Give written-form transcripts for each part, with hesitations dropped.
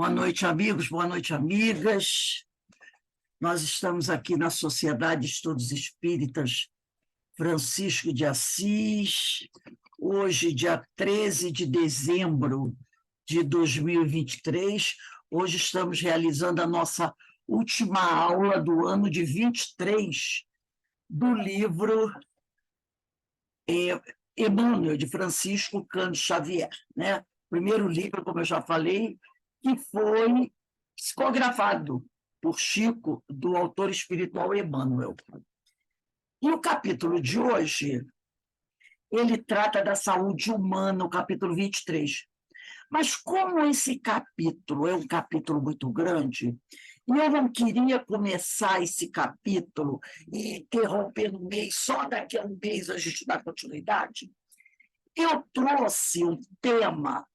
Boa noite, amigos, boa noite, amigas. Nós estamos aqui na Sociedade de Estudos Espíritas Francisco de Assis, hoje, dia 13 de dezembro de 2023. Hoje estamos realizando a nossa última aula do ano de 23 do livro Emmanuel, de Francisco Cândido Xavier, né? Primeiro livro, como eu já falei, que foi psicografado por Chico, do autor espiritual Emmanuel. E o capítulo de hoje, ele trata da saúde humana, o capítulo 23. Mas como esse capítulo é um capítulo muito grande, e eu não queria começar esse capítulo e interromper no mês, só daqui a um mês a gente dá continuidade, eu trouxe um tema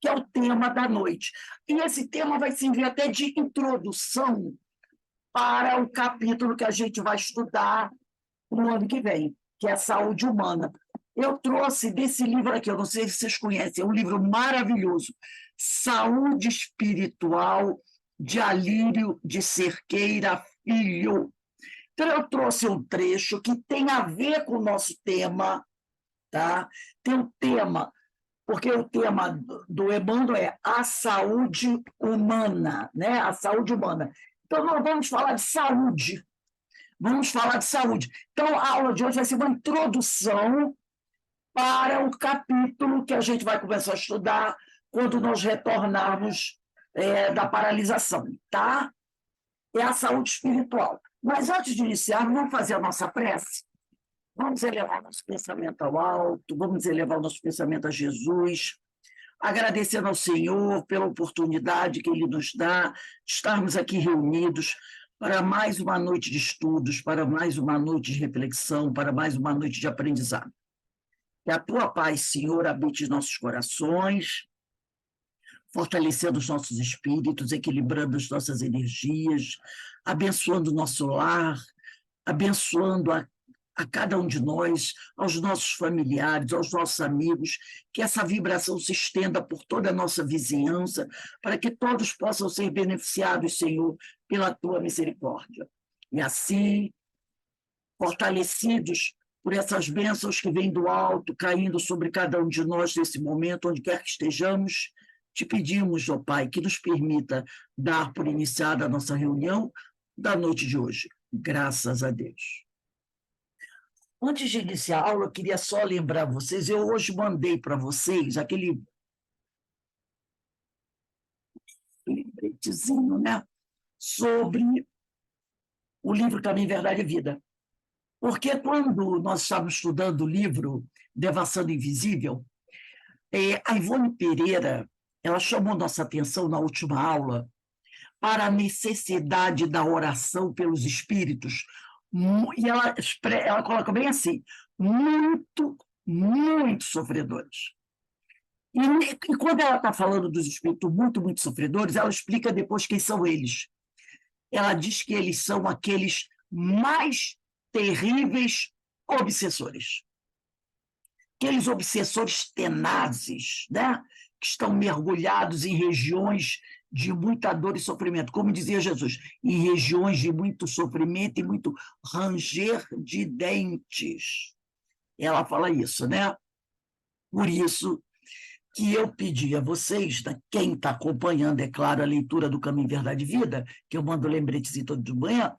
que é o tema da noite. E esse tema vai servir até de introdução para o capítulo que a gente vai estudar no ano que vem, que é a saúde humana. Eu trouxe desse livro aqui, eu não sei se vocês conhecem, é um livro maravilhoso, Saúde Espiritual, de Alírio de Cerqueira Filho. Então, eu trouxe um trecho que tem a ver com o nosso tema, tá? Tem um tema, porque o tema do Emmanuel é a saúde humana, né? A saúde humana. Então, nós vamos falar de saúde. Vamos falar de saúde. Então, a aula de hoje vai ser uma introdução para o capítulo que a gente vai começar a estudar quando nós retornarmos da paralisação, tá? É a saúde espiritual. Mas, antes de iniciar, vamos fazer a nossa prece? Vamos elevar nosso pensamento ao alto, vamos elevar o nosso pensamento a Jesus, agradecendo ao Senhor pela oportunidade que Ele nos dá de estarmos aqui reunidos para mais uma noite de estudos, para mais uma noite de reflexão, para mais uma noite de aprendizado. Que a Tua paz, Senhor, habite em nossos corações, fortalecendo os nossos espíritos, equilibrando as nossas energias, abençoando o nosso lar, abençoando a cada um de nós, aos nossos familiares, aos nossos amigos, que essa vibração se estenda por toda a nossa vizinhança, para que todos possam ser beneficiados, Senhor, pela Tua misericórdia. E assim, fortalecidos por essas bênçãos que vêm do alto, caindo sobre cada um de nós nesse momento, onde quer que estejamos, te pedimos, ó Pai, que nos permita dar por iniciada a nossa reunião da noite de hoje. Graças a Deus. Antes de iniciar a aula, eu queria só lembrar vocês, eu hoje mandei para vocês aquele lembretezinho, né, sobre o livro Caminho, Verdade e Vida. Porque quando nós estávamos estudando o livro Devassando Invisível, a Ivone Pereira, ela chamou nossa atenção na última aula para a necessidade da oração pelos espíritos, e ela coloca bem assim, muito, muito sofredores. E quando ela está falando dos espíritos muito, muito sofredores, ela explica depois quem são eles. Ela diz que eles são aqueles mais terríveis obsessores. Aqueles obsessores tenazes, né? Que estão mergulhados em regiões de muita dor e sofrimento, como dizia Jesus, em regiões de muito sofrimento e muito ranger de dentes. Ela fala isso, né? Por isso que eu pedi a vocês, quem está acompanhando, é claro, a leitura do Caminho, Verdade e Vida, que eu mando lembretezinho todo de manhã,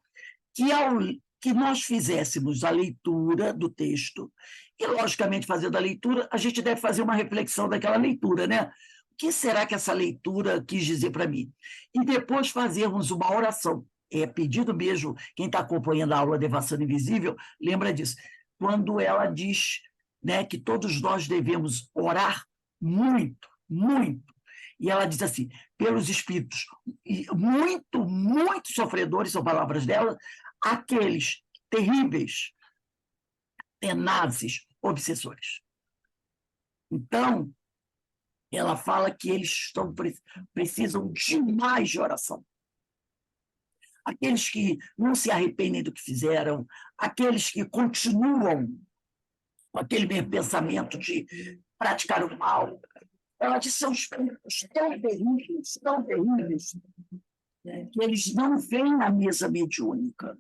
que nós fizéssemos a leitura do texto, e, logicamente, fazendo a leitura, a gente deve fazer uma reflexão daquela leitura, né? O que será que essa leitura quis dizer para mim? E depois fazermos uma oração. É pedido mesmo, quem está acompanhando a aula Devassando Invisível, lembra disso. Quando ela diz, né, que todos nós devemos orar muito, muito. E ela diz assim, pelos espíritos muito, muito sofredores, são palavras dela, aqueles terríveis, tenazes, obsessores. Então, ela fala que eles precisam demais de oração. Aqueles que não se arrependem do que fizeram, aqueles que continuam com aquele mesmo pensamento de praticar o mal, Ela disse que são espíritos tão terríveis, que eles não vêm na mesa mediúnica,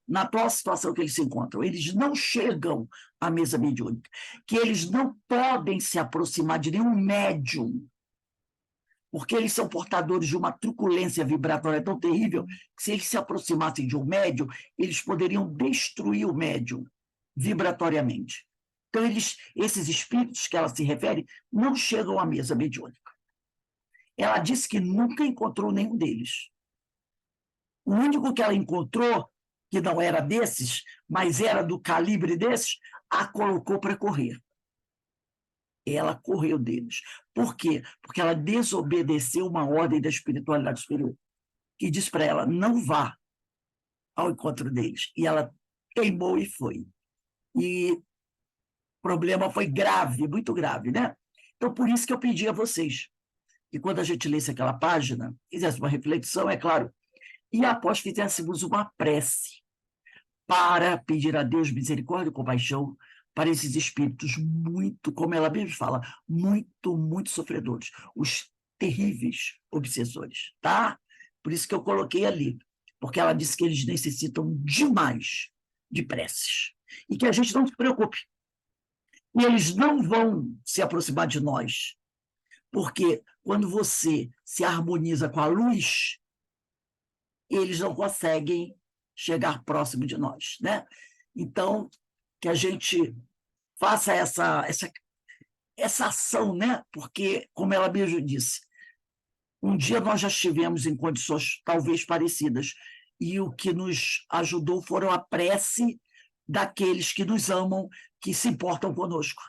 na atual situação que eles se encontram. Eles não chegam à mesa mediúnica, que eles não podem se aproximar de nenhum médium, porque eles são portadores de uma truculência vibratória tão terrível que, se eles se aproximassem de um médium, eles poderiam destruir o médium vibratoriamente. Então, esses espíritos que ela se refere não chegam à mesa mediúnica. Ela disse que nunca encontrou nenhum deles. O único que ela encontrou, que não era desses, mas era do calibre desses, a colocou para correr. Ela correu deles. Por quê? Porque ela desobedeceu uma ordem da espiritualidade superior, que diz para ela, não vá ao encontro deles. E ela teimou e foi. E o problema foi grave, muito grave, né? Então, por isso que eu pedi a vocês que, quando a gente lesse aquela página, fizesse uma reflexão, é claro, e após fizéssemos uma prece para pedir a Deus misericórdia e compaixão para esses espíritos muito, como ela mesma fala, muito, muito sofredores, os terríveis obsessores, tá? Por isso que eu coloquei ali, porque ela disse que eles necessitam demais de preces, e que a gente não se preocupe, e eles não vão se aproximar de nós, porque quando você se harmoniza com a luz, eles não conseguem chegar próximo de nós, né? Então, que a gente faça essa ação, né? Porque, como ela mesmo disse, um dia nós já estivemos em condições talvez parecidas, e o que nos ajudou foram a prece daqueles que nos amam, que se importam conosco.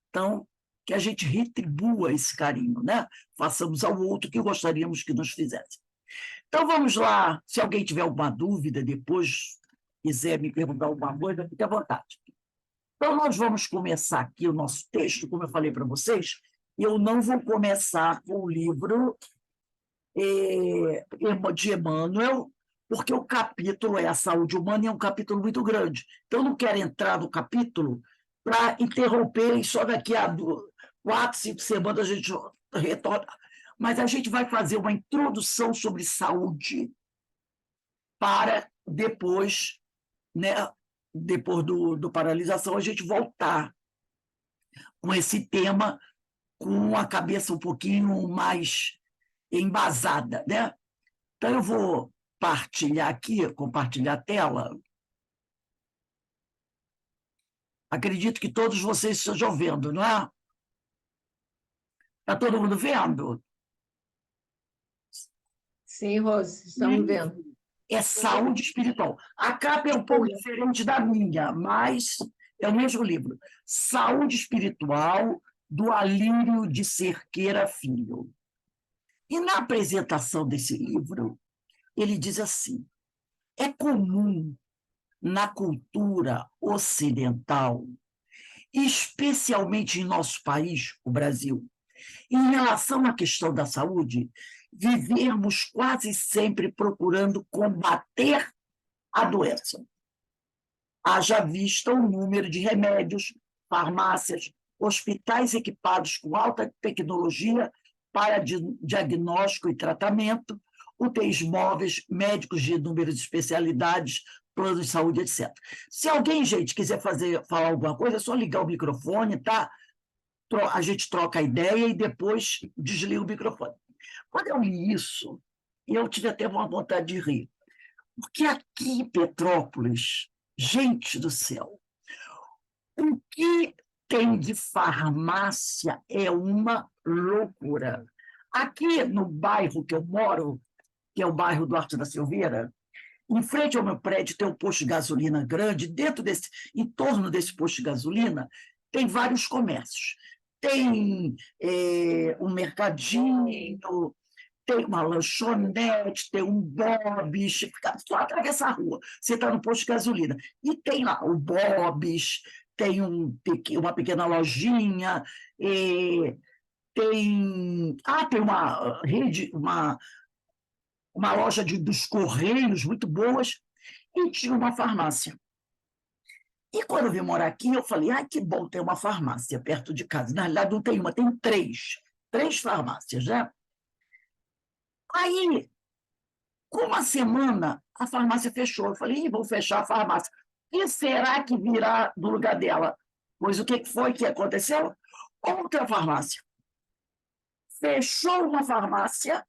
Então, que a gente retribua esse carinho, né? Façamos ao outro o que gostaríamos que nos fizesse. Então, vamos lá. Se alguém tiver alguma dúvida, depois quiser me perguntar alguma coisa, fique à vontade. Então, nós vamos começar aqui o nosso texto, como eu falei para vocês. Eu não vou começar com o livro de Emmanuel, porque o capítulo é a saúde humana e é um capítulo muito grande. Então, eu não quero entrar no capítulo para interromper e só daqui a 4, 5 semanas a gente retorna. Mas a gente vai fazer uma introdução sobre saúde para depois, né, depois do paralisação, a gente voltar com esse tema com a cabeça um pouquinho mais embasada, né? Então, eu vou partilhar aqui, compartilhar a tela. Acredito que todos vocês estejam vendo, não é? Está todo mundo vendo? Sim, Rose, estamos vendo. É saúde espiritual. A capa é um pouco diferente da minha, mas é o mesmo livro. Saúde espiritual, do Alírio de Cerqueira Filho. E na apresentação desse livro, ele diz assim: é comum na cultura ocidental, especialmente em nosso país, o Brasil, em relação à questão da saúde, vivermos quase sempre procurando combater a doença. Haja vista o número de remédios, farmácias, hospitais equipados com alta tecnologia para diagnóstico e tratamento, UTIs móveis, médicos de inúmeras especialidades, planos de saúde, etc. Se alguém, gente, quiser falar alguma coisa, é só ligar o microfone, tá? A gente troca a ideia e depois desliga o microfone. Quando eu li isso, eu tive até uma vontade de rir. Porque aqui em Petrópolis, gente do céu, o que tem de farmácia é uma loucura. Aqui no bairro que eu moro, que é o bairro Duarte da Silveira, em frente ao meu prédio tem um posto de gasolina grande, em torno desse posto de gasolina, tem vários comércios. Tem um mercadinho, tem uma lanchonete, tem um Bob's, só atravessa a rua, você está no posto de gasolina. E tem lá o Bob's, tem uma pequena lojinha, tem uma rede, uma loja dos Correios muito boas, e tinha uma farmácia. E quando eu vim morar aqui, eu falei, que bom ter uma farmácia perto de casa. Na realidade, não tem uma, tem três farmácias, né? Aí, com uma semana, a farmácia fechou. Eu falei, vou fechar a farmácia. O que será que virá do lugar dela? Pois o que foi que aconteceu? Outra farmácia. Fechou uma farmácia,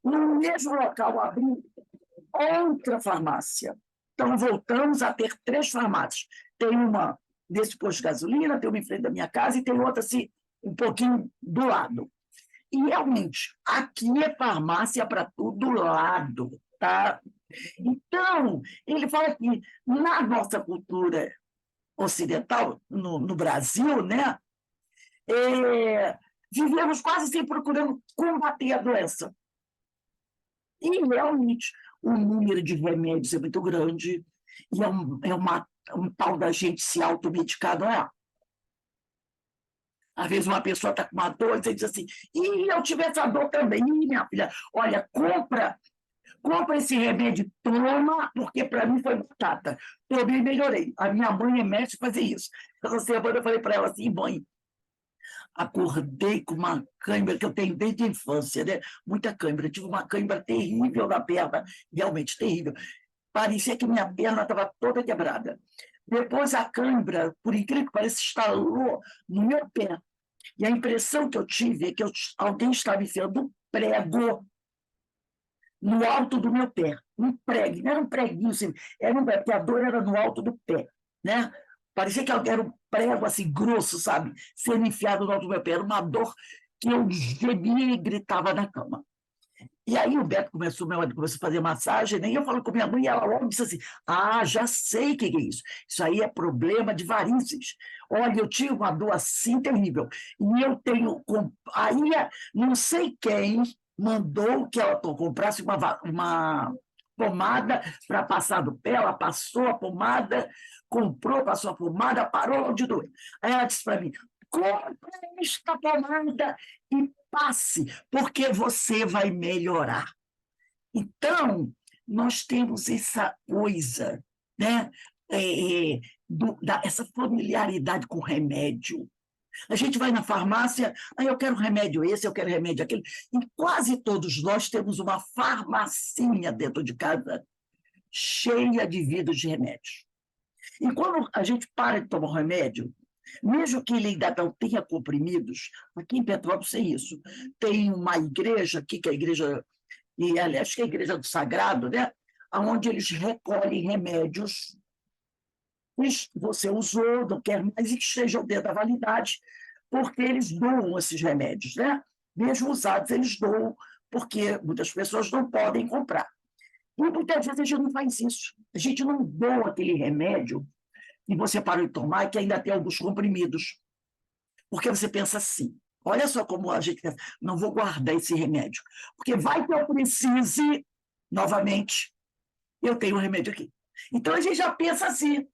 no mesmo local abriu outra farmácia. Então, voltamos a ter 3 farmácias. Tem uma desse posto de gasolina, tem uma em frente da minha casa e tem outra assim, um pouquinho do lado. E, realmente, aqui é farmácia para todo lado, tá? Então, ele fala que na nossa cultura ocidental, no Brasil, né, vivemos quase sempre procurando combater a doença. E, realmente, o número de remédios é muito grande, e um tal da gente se automedicar, não é? Às vezes uma pessoa está com uma dor, você diz assim, e eu tive essa dor também, minha filha, olha, compra esse remédio, toma, porque para mim foi batata. Tomei e melhorei. A minha mãe é mestre fazer isso. Essa semana eu falei para ela assim, mãe, acordei com uma cãibra que eu tenho desde a infância, né? Muita cãibra. Eu tive uma cãibra terrível na perna, realmente terrível. Parecia que minha perna estava toda quebrada. Depois a cãibra, por incrível que pareça, instalou no meu pé. E a impressão que eu tive é que alguém estava enfiando um prego no alto do meu pé. Um prego, não era um preguinho, assim, porque a dor era no alto do pé, né? Parecia que era um prego assim, grosso, sabe? Sendo enfiado no alto do meu pé. Era uma dor que eu gemia e gritava na cama. E aí o Beto começou a fazer massagem, né? E eu falo com minha mãe, e ela logo disse assim, já sei o que é isso. Isso aí é problema de varizes. Olha, eu tinha uma dor assim terrível. E eu tenho... Aí, não sei quem mandou que ela comprasse uma pomada para passar do pé, ela passou a pomada, comprou, passou a pomada, parou de doer. Aí ela disse para mim, compra esta pomada e passe, porque você vai melhorar. Então, nós temos essa coisa, né? Essa familiaridade com o remédio. A gente vai na farmácia, eu quero remédio esse, eu quero remédio aquele. E quase todos nós temos uma farmacinha dentro de casa cheia de vidros de remédios. E quando a gente para de tomar o remédio, mesmo que ele ainda não tenha comprimidos, aqui em Petrópolis tem isso. Tem uma igreja aqui, que é a igreja, e aliás, que é a igreja do Sagrado, né? Onde eles recolhem remédios que você usou, não quer mais, e que estejam dentro da validade, porque eles doam esses remédios, né? Mesmo usados, eles doam, porque muitas pessoas não podem comprar. E muitas vezes a gente não faz isso. A gente não doa aquele remédio que você parou de tomar e que ainda tem alguns comprimidos. Porque você pensa assim, olha só como a gente pensa, não vou guardar esse remédio, porque vai que eu precise, novamente, eu tenho um remédio aqui. Então a gente já pensa assim,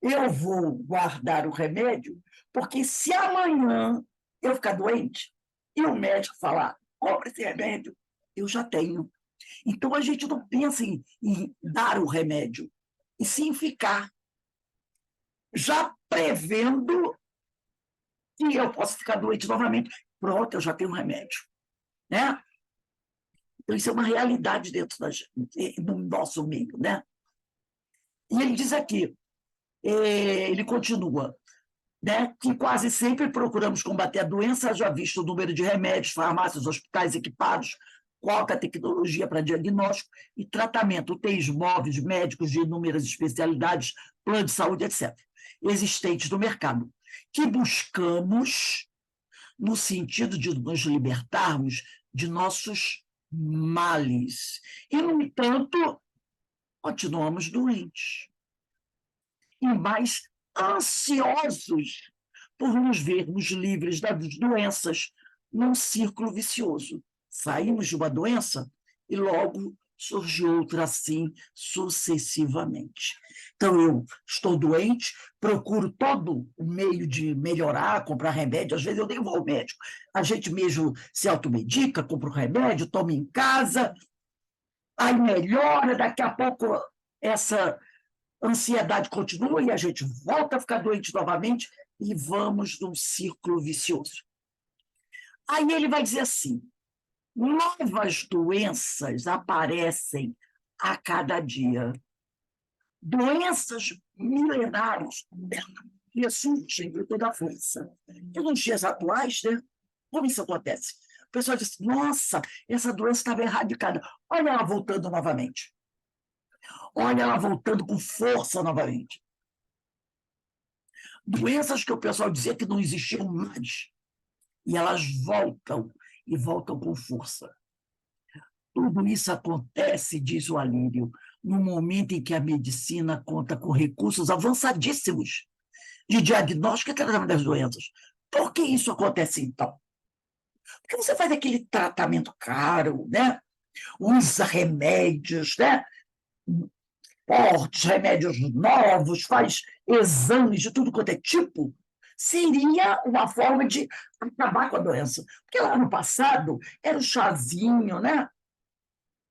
eu vou guardar o remédio, porque se amanhã eu ficar doente e o médico falar, compra esse remédio, eu já tenho. Então a gente não pensa em dar o remédio, e sim ficar já prevendo que eu posso ficar doente novamente. Pronto, eu já tenho um remédio. Né? Então, isso é uma realidade dentro do nosso meio. Né? E ele diz aqui, ele continua, né, que quase sempre procuramos combater a doença, já visto o número de remédios, farmácias, hospitais equipados com alta tecnologia para diagnóstico e tratamento, UTIs móveis, médicos de inúmeras especialidades, plano de saúde, etc., existentes no mercado, que buscamos no sentido de nos libertarmos de nossos males. E, no entanto, continuamos doentes. E mais ansiosos por nos vermos livres das doenças, num círculo vicioso. Saímos de uma doença e logo surge outra assim, sucessivamente. Então, eu estou doente, procuro todo o meio de melhorar, comprar remédio, às vezes eu nem vou ao médico. A gente mesmo se automedica, compra o remédio, toma em casa, aí melhora, daqui a pouco essa a ansiedade continua e a gente volta a ficar doente novamente e vamos num círculo vicioso. Aí ele vai dizer assim, novas doenças aparecem a cada dia. Doenças milenares ressurgem com toda a força. E nos dias atuais, né, como isso acontece? O pessoal diz, nossa, essa doença estava erradicada. Olha ela voltando novamente. Olha ela voltando com força novamente. Doenças que o pessoal dizia que não existiam mais. E elas voltam, e voltam com força. Tudo isso acontece, diz o Alírio, no momento em que a medicina conta com recursos avançadíssimos de diagnóstico e tratamento das doenças. Por que isso acontece, então? Porque você faz aquele tratamento caro, né? Usa remédios, né? Fortes, remédios novos, faz exames de tudo quanto é tipo, seria uma forma de acabar com a doença. Porque lá no passado era o chazinho, né?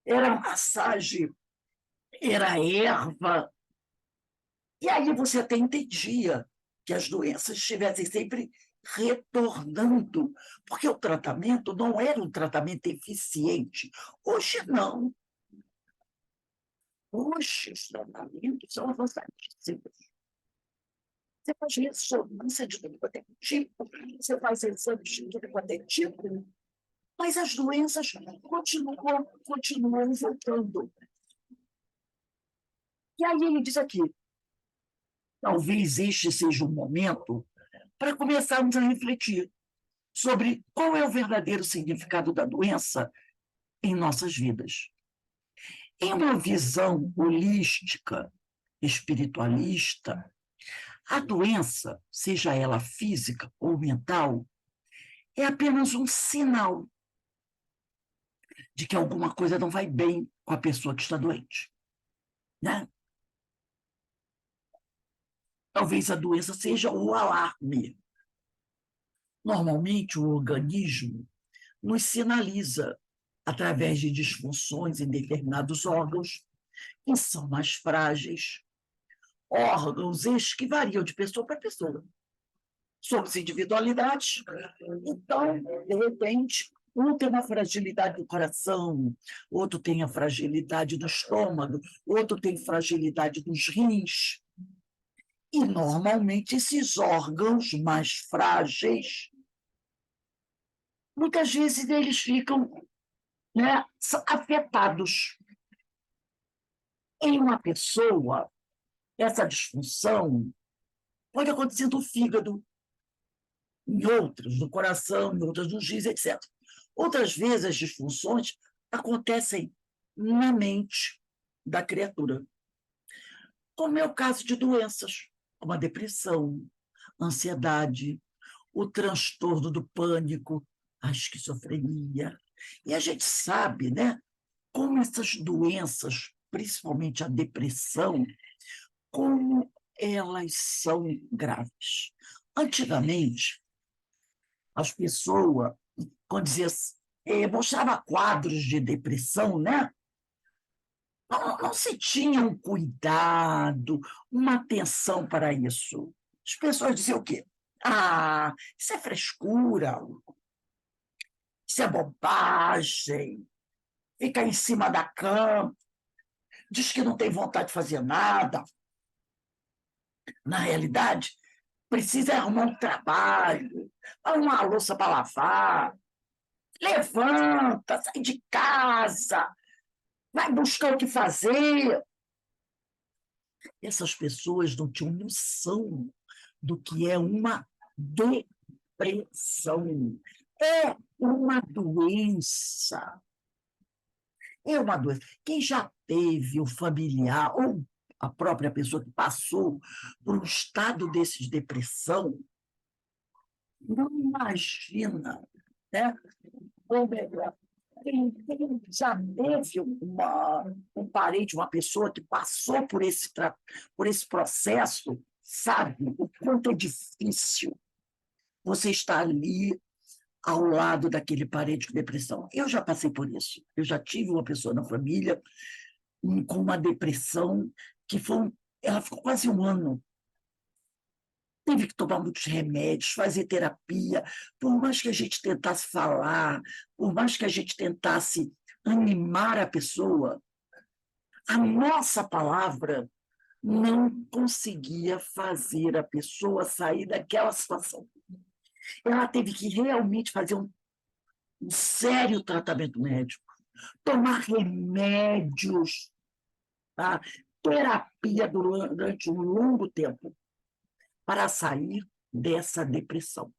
Era massagem, era erva. E aí você até entendia que as doenças estivessem sempre retornando, porque o tratamento não era um tratamento eficiente. Hoje, não. Hoje, os tratamentos são avançadíssimos. Você faz ressonância de tudo quanto é tipo, você faz exames de tudo quanto é tipo, mas as doenças continuam voltando. E aí ele diz aqui, talvez este seja um momento para começarmos a refletir sobre qual é o verdadeiro significado da doença em nossas vidas. Em uma visão holística, espiritualista, a doença, seja ela física ou mental, é apenas um sinal de que alguma coisa não vai bem com a pessoa que está doente, né? Talvez a doença seja o alarme. Normalmente, o organismo nos sinaliza através de disfunções em determinados órgãos que são mais frágeis, órgãos estes que variam de pessoa para pessoa. Somos individualidades, então, de repente, um tem uma fragilidade do coração, outro tem a fragilidade do estômago, outro tem fragilidade dos rins. E, normalmente, esses órgãos mais frágeis, muitas vezes eles ficam, né, afetados. Em uma pessoa, essa disfunção pode acontecer no fígado, em outras, no coração, em outras nos rins, etc. Outras vezes, as disfunções acontecem na mente da criatura, como é o caso de doenças, como a depressão, a ansiedade, o transtorno do pânico, a esquizofrenia. E a gente sabe, né, como essas doenças, principalmente a depressão, como elas são graves. Antigamente, as pessoas, quando dizia, mostrava quadros de depressão, né? Não se tinha um cuidado, uma atenção para isso. As pessoas diziam o quê? Ah, isso é frescura, isso é bobagem, fica em cima da cama, diz que não tem vontade de fazer nada. Na realidade, precisa arrumar um trabalho, arrumar uma louça para lavar, levanta, sai de casa, vai buscar o que fazer. Essas pessoas não tinham noção do que é uma depressão. É uma doença. É uma doença. Quem já teve o familiar ou a própria pessoa que passou por um estado desse de depressão, não imagina, né? Ou melhor, quem já teve um parente, uma pessoa que passou por esse processo, sabe o quanto é difícil você estar ali ao lado daquele parente com depressão. Eu já passei por isso. Eu já tive uma pessoa na família com uma depressão que foi Ela ficou quase um ano. Teve que tomar muitos remédios, fazer terapia. Por mais que a gente tentasse falar, por mais que a gente tentasse animar a pessoa, a nossa palavra não conseguia fazer a pessoa sair daquela situação. Ela teve que realmente fazer um sério tratamento médico, tomar remédios, tá? Terapia durante um longo tempo para sair dessa depressão.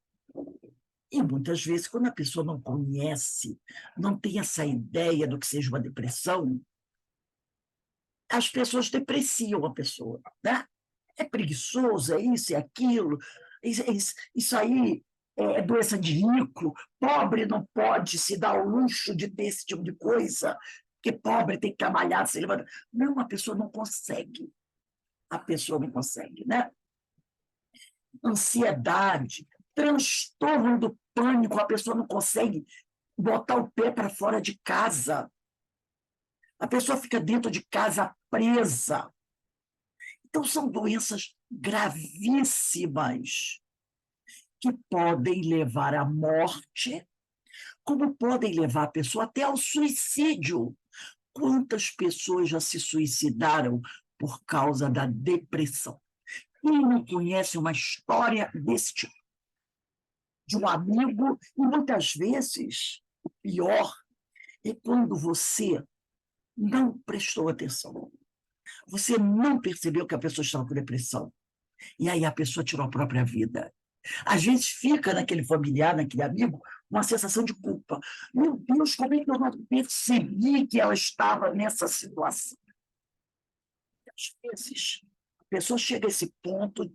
E muitas vezes, quando a pessoa não conhece, não tem essa ideia do que seja uma depressão, as pessoas depreciam a pessoa, né? É preguiçoso, é isso, é aquilo, isso aí é doença de rico, pobre não pode se dar o luxo de ter esse tipo de coisa, porque pobre tem que trabalhar, se levanta. Não, a pessoa não consegue. A pessoa não consegue, né? Ansiedade, transtorno do pânico, a pessoa não consegue botar o pé para fora de casa. A pessoa fica dentro de casa presa. Então, são doenças gravíssimas que podem levar à morte, como podem levar a pessoa até ao suicídio. Quantas pessoas já se suicidaram por causa da depressão? Quem não conhece uma história desse tipo? De um amigo, e muitas vezes, o pior é quando você não prestou atenção. Você não percebeu que a pessoa estava com depressão. E aí a pessoa tirou a própria vida. Às vezes fica naquele familiar, naquele amigo, uma sensação de culpa. Meu Deus, como é que eu não percebi que ela estava nessa situação? Às vezes, a pessoa chega a esse ponto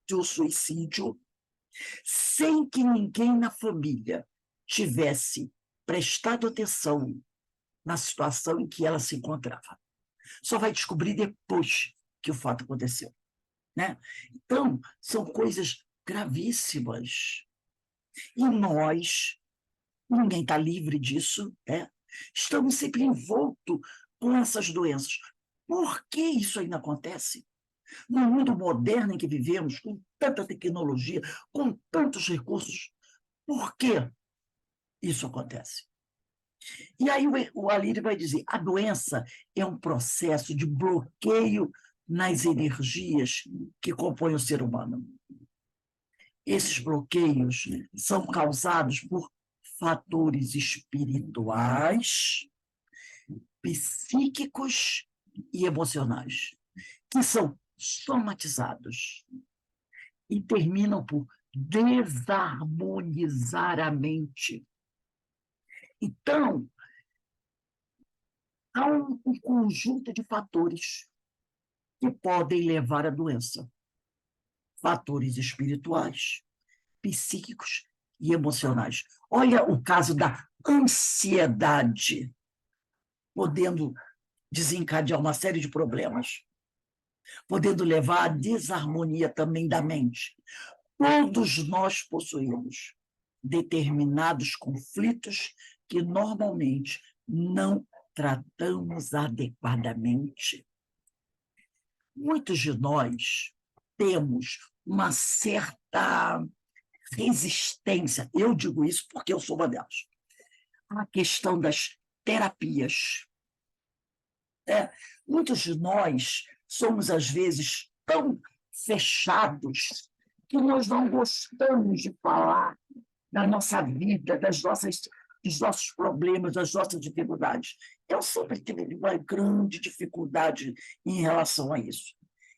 de um suicídio sem que ninguém na família tivesse prestado atenção na situação em que ela se encontrava. Só vai descobrir depois que o fato aconteceu, né? Então, são coisas gravíssimas. E nós, ninguém está livre disso, né? Estamos sempre envoltos com essas doenças. Por que isso ainda acontece? No mundo moderno em que vivemos, com tanta tecnologia, com tantos recursos, por que isso acontece? E aí o Alírio vai dizer, a doença é um processo de bloqueio nas energias que compõem o ser humano. Esses bloqueios são causados por fatores espirituais, psíquicos e emocionais, que são somatizados e terminam por desarmonizar a mente. Então, há um conjunto de fatores que podem levar à doença. Fatores espirituais, psíquicos e emocionais. Olha o caso da ansiedade, podendo desencadear uma série de problemas, podendo levar à desarmonia também da mente. Todos nós possuímos determinados conflitos que normalmente não tratamos adequadamente. Muitos de nós temos uma certa resistência, eu digo isso porque eu sou uma delas, à questão das terapias. Muitos de nós somos, às vezes, tão fechados que nós não gostamos de falar da nossa vida, dos nossos problemas, das nossas dificuldades. Eu sempre tive uma grande dificuldade em relação a isso.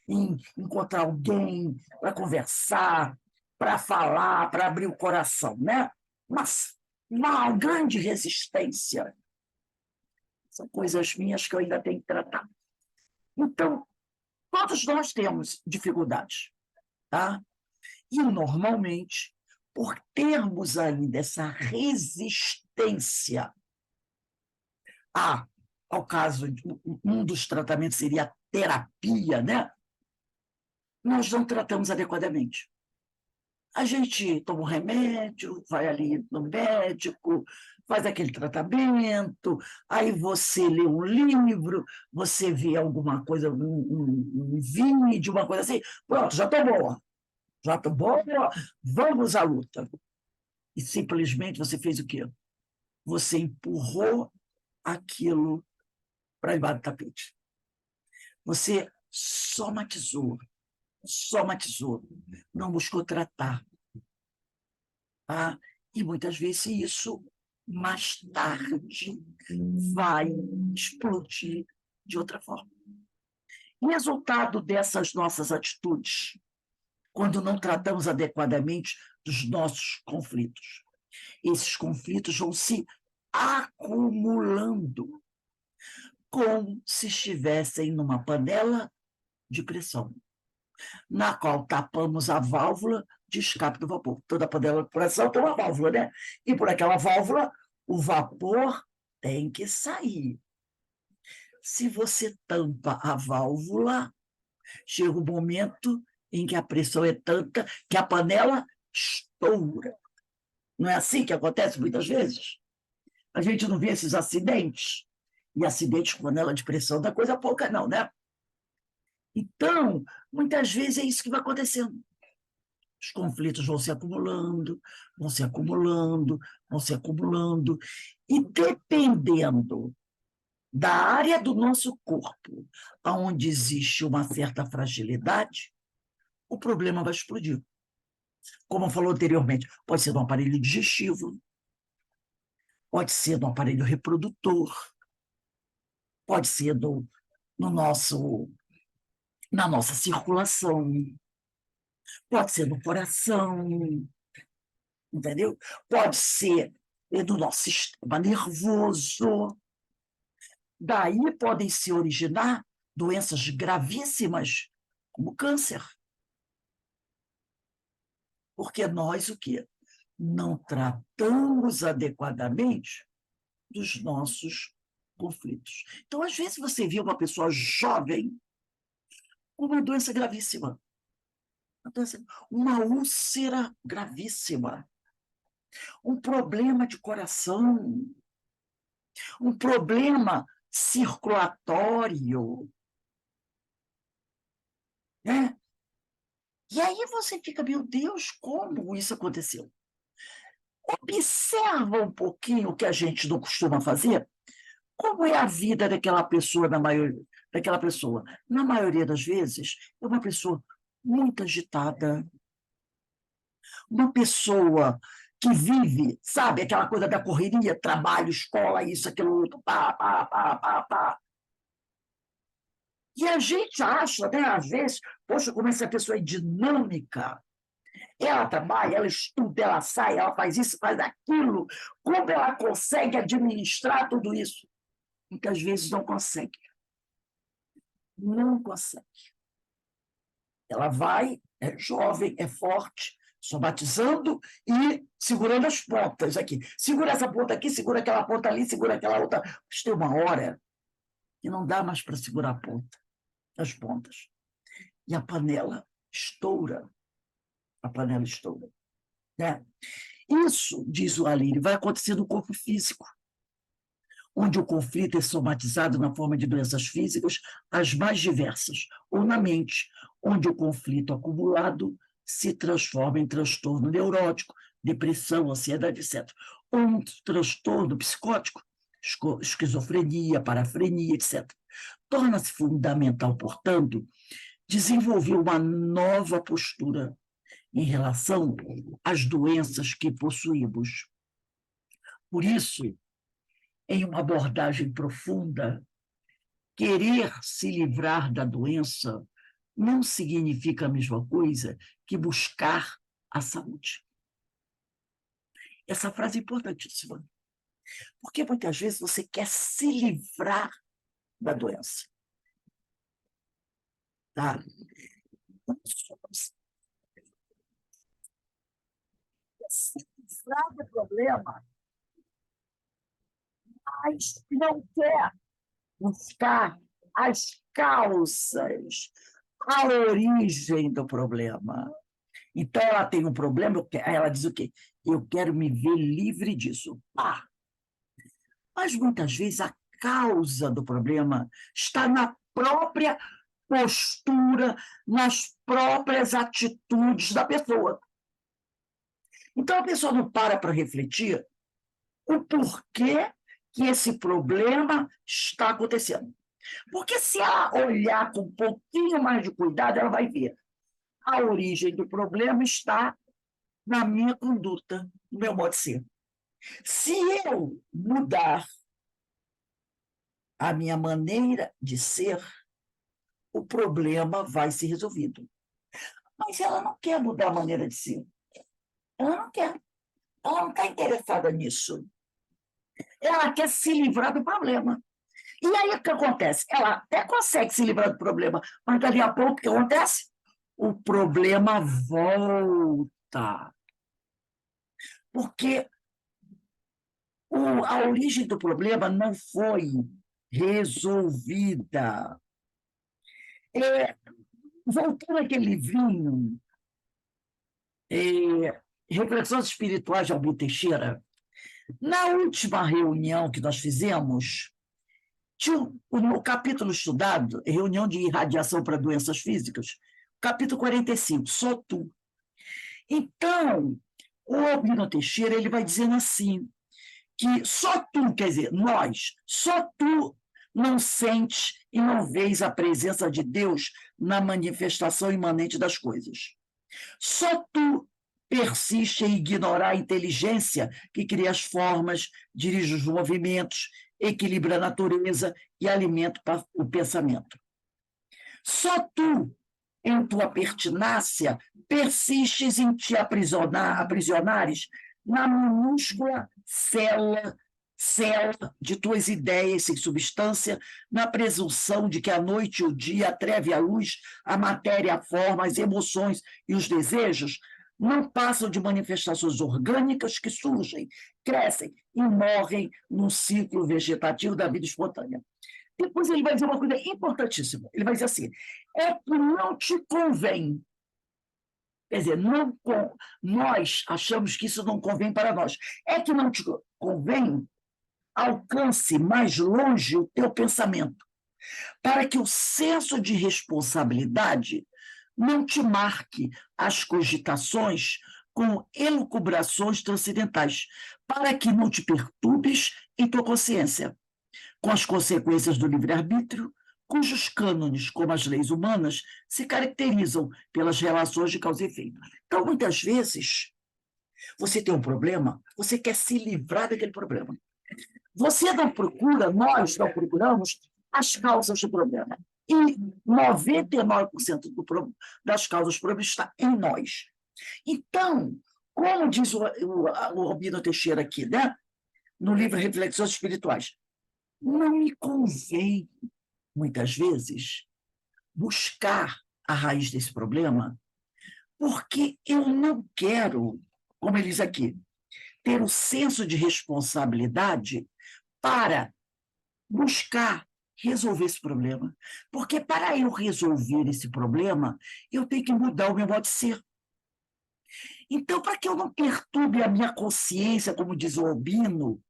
Em encontrar alguém para conversar, para falar, para abrir o coração, né? Mas uma grande resistência. São coisas minhas que eu ainda tenho que tratar. Então, todos nós temos dificuldades, tá? E, normalmente, por termos ainda essa resistência ao caso, um dos tratamentos seria a terapia, né? Nós não tratamos adequadamente. A gente toma um remédio, vai ali no médico, faz aquele tratamento, aí você lê um livro, você vê alguma coisa, um vídeo, uma coisa assim, pronto, já estou boa, vamos à luta. E simplesmente você fez o quê? Você empurrou aquilo para embaixo do tapete. Você somatizou, não buscou tratar. Tá? E muitas vezes isso, mais tarde, vai explodir de outra forma. Resultado dessas nossas atitudes, quando não tratamos adequadamente dos nossos conflitos. Esses conflitos vão se acumulando, como se estivessem numa panela de pressão, na qual tapamos a válvula de escape do vapor. Toda panela de pressão tem uma válvula, né? E por aquela válvula, o vapor tem que sair. Se você tampa a válvula, chega um momento em que a pressão é tanta que a panela estoura. Não é assim que acontece muitas vezes? A gente não vê esses acidentes. E acidentes com panela de pressão não é coisa pouca, não, né? Então, muitas vezes é isso que vai acontecendo. Os conflitos vão se acumulando, vão se acumulando, vão se acumulando. E dependendo da área do nosso corpo onde existe uma certa fragilidade, o problema vai explodir. Como falou anteriormente, pode ser no aparelho digestivo, pode ser no aparelho reprodutor, pode ser no nosso, na nossa circulação, pode ser no coração, entendeu? Pode ser do nosso sistema nervoso. Daí podem se originar doenças gravíssimas, como câncer. Porque nós o quê? Não tratamos adequadamente dos nossos conflitos. Então, às vezes, você vê uma pessoa jovem com uma doença gravíssima, uma úlcera gravíssima, um problema de coração, um problema circulatório, né? E aí você fica, meu Deus, como isso aconteceu? Observa um pouquinho o que a gente não costuma fazer. Como é a vida daquela pessoa, daquela pessoa? Na maioria das vezes, é uma pessoa muito agitada, uma pessoa que vive, sabe, aquela coisa da correria, trabalho, escola, isso, aquilo, outro, pá, pá, pá, pá, pá. E a gente acha, né, às vezes, poxa, como essa pessoa é dinâmica. Ela trabalha, ela estuda, ela sai, ela faz isso, faz aquilo. Como ela consegue administrar tudo isso? Muitas vezes não consegue. Não consegue. Ela vai, é jovem, é forte, somatizando e segurando as pontas aqui. Segura essa ponta aqui, segura aquela ponta ali, segura aquela outra. Mas tem uma hora que não dá mais para segurar a ponta, as pontas. E a panela estoura. A panela estoura. Né? Isso, diz o Aline, vai acontecer no corpo físico, onde o conflito é somatizado na forma de doenças físicas as mais diversas, ou na mente, onde o conflito acumulado se transforma em transtorno neurótico, depressão, ansiedade, etc. Ou um transtorno psicótico, esquizofrenia, parafrenia, etc. Torna-se fundamental, portanto, desenvolver uma nova postura em relação às doenças que possuímos. Por isso, em uma abordagem profunda, querer se livrar da doença não significa a mesma coisa que buscar a saúde. Essa frase é importantíssima, porque muitas vezes você quer se livrar da doença. Tá? Se livrar do problema, mas não quer buscar as causas, a origem do problema. Então, ela tem um problema, ela diz o quê? Eu quero me ver livre disso. Pá! Mas, muitas vezes, a causa do problema está na própria postura, nas próprias atitudes da pessoa. Então, a pessoa não para refletir o porquê que esse problema está acontecendo. Porque se ela olhar com um pouquinho mais de cuidado, ela vai ver. A origem do problema está na minha conduta, no meu modo de ser. Se eu mudar a minha maneira de ser, o problema vai ser resolvido. Mas ela não quer mudar a maneira de ser. Ela não quer. Ela não está interessada nisso. Ela quer se livrar do problema. E aí o que acontece? Ela até consegue se livrar do problema, mas dali a pouco o que acontece? O problema volta. Porque a origem do problema não foi resolvida. Voltando àquele livrinho, Reflexões Espirituais de Albu Teixeira, na última reunião que nós fizemos, tinha o capítulo estudado, reunião de irradiação para doenças físicas, capítulo 45, só tu. Então, o Albino Teixeira ele vai dizendo assim, que só tu, quer dizer, nós, só tu não sentes e não vês a presença de Deus na manifestação imanente das coisas. Só tu persiste em ignorar a inteligência que cria as formas, dirige os movimentos, equilibra a natureza e alimenta o pensamento. Só tu, em tua pertinácia, persistes em te aprisionares na minúscula célula de tuas ideias sem substância, na presunção de que a noite e o dia, a treva e a luz, a matéria, a forma, as emoções e os desejos não passam de manifestações orgânicas que surgem, crescem e morrem num ciclo vegetativo da vida espontânea. Depois ele vai dizer uma coisa importantíssima. Ele vai dizer assim, é que não te convém. Quer dizer, nós achamos que isso não convém para nós. É que não te convém, alcance mais longe o teu pensamento, para que o senso de responsabilidade não te marque as cogitações com elucubrações transcendentais, para que não te perturbes em tua consciência, com as consequências do livre-arbítrio, cujos cânones, como as leis humanas, se caracterizam pelas relações de causa e efeito. Então, muitas vezes, você tem um problema, você quer se livrar daquele problema. Você não procura, nós não procuramos as causas do problema. E 99% das causas do problema está em nós. Então, como diz o Albino Teixeira aqui, né? No livro Reflexões Espirituais, não me convém, muitas vezes, buscar a raiz desse problema, porque eu não quero, como ele diz aqui, ter o senso de responsabilidade para buscar resolver esse problema. Porque para eu resolver esse problema, eu tenho que mudar o meu modo de ser. Então, para que eu não perturbe a minha consciência, como diz o Albino,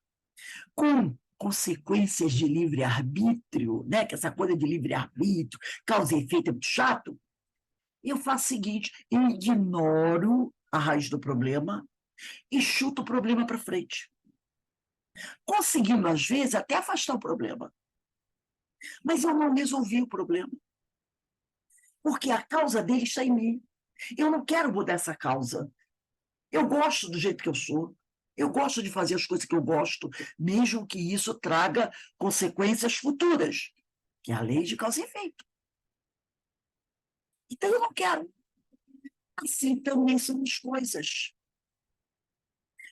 com consequências de livre-arbítrio, né? Que essa coisa de livre-arbítrio, causa e efeito é muito chato, eu faço o seguinte, eu ignoro a raiz do problema e chuto o problema para frente. Conseguindo, às vezes, até afastar o problema. Mas eu não resolvi o problema. Porque a causa dele está em mim. Eu não quero mudar essa causa. Eu gosto do jeito que eu sou. Eu gosto de fazer as coisas que eu gosto, mesmo que isso traga consequências futuras, que é a lei de causa e efeito. Então, eu não quero. Assim também são as coisas.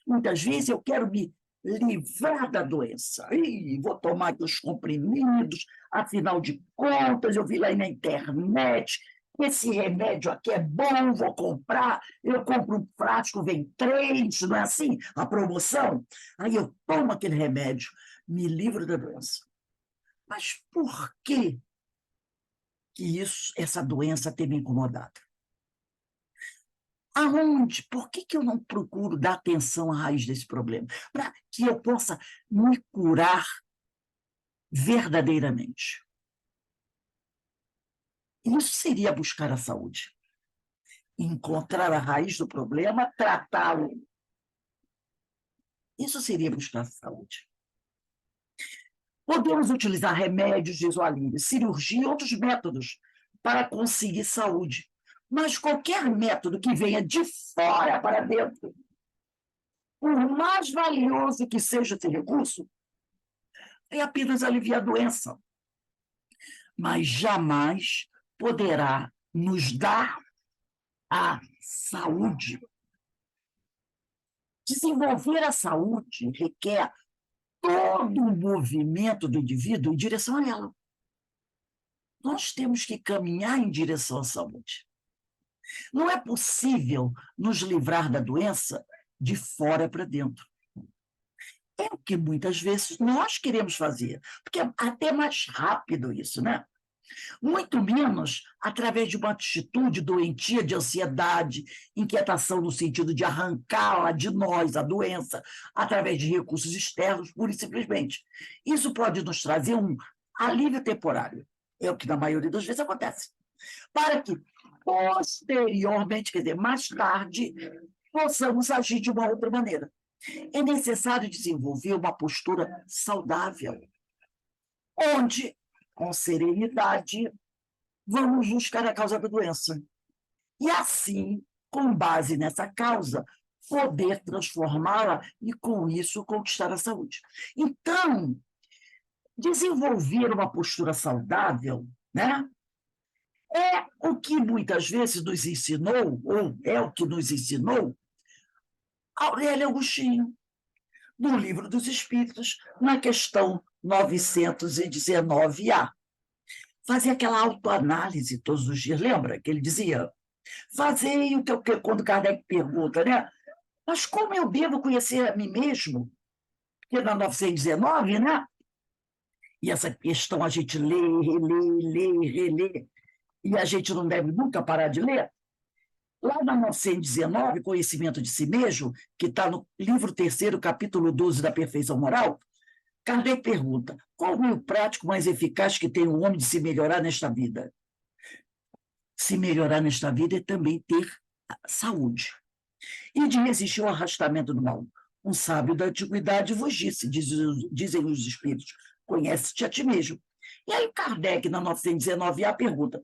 Muitas vezes eu quero me livrar da doença. Ih, vou tomar aqui os comprimidos, afinal de contas, eu vi lá na internet, esse remédio aqui é bom, vou comprar, eu compro um frasco, vem 3, não é assim? A promoção. Aí eu tomo aquele remédio, me livro da doença. Mas por que essa doença tem me incomodado? Aonde? Por que eu não procuro dar atenção à raiz desse problema? Para que eu possa me curar verdadeiramente. Isso seria buscar a saúde. Encontrar a raiz do problema, tratá-lo. Isso seria buscar a saúde. Podemos utilizar remédios, diz o Aline, cirurgia e outros métodos para conseguir saúde. Mas qualquer método que venha de fora para dentro, por mais valioso que seja esse recurso, é apenas aliviar a doença. Mas jamais poderá nos dar a saúde. Desenvolver a saúde requer todo o movimento do indivíduo em direção a ela. Nós temos que caminhar em direção à saúde. Não é possível nos livrar da doença de fora para dentro. É o que muitas vezes nós queremos fazer, porque é até mais rápido isso, né? Muito menos através de uma atitude doentia de ansiedade, inquietação no sentido de arrancá-la de nós, a doença, através de recursos externos, pura e simplesmente. Isso pode nos trazer um alívio temporário, é o que na maioria das vezes acontece, para que posteriormente, quer dizer, mais tarde, possamos agir de uma outra maneira. É necessário desenvolver uma postura saudável, onde, com serenidade, vamos buscar a causa da doença. E assim, com base nessa causa, poder transformá-la e, com isso, conquistar a saúde. Então, desenvolver uma postura saudável, né, é o que muitas vezes nos ensinou, ou é o que nos ensinou, Aurélio Agostinho, no Livro dos Espíritos, na questão 919A. Fazia aquela autoanálise todos os dias, lembra que ele dizia? Fazei o que quando Kardec pergunta, né? Mas como eu devo conhecer a mim mesmo? Porque na 919, né? E essa questão a gente lê, relê, e a gente não deve nunca parar de ler. Lá na 919, Conhecimento de Si Mesmo, que está no livro 3º, capítulo 12 da Perfeição Moral, Kardec pergunta: qual o meio prático mais eficaz que tem o homem de se melhorar nesta vida? Se melhorar nesta vida é também ter saúde. E de resistir ao arrastamento do mal. Um sábio da antiguidade vos disse, dizem os espíritos, conhece-te a ti mesmo. E aí Kardec, na 919A, pergunta: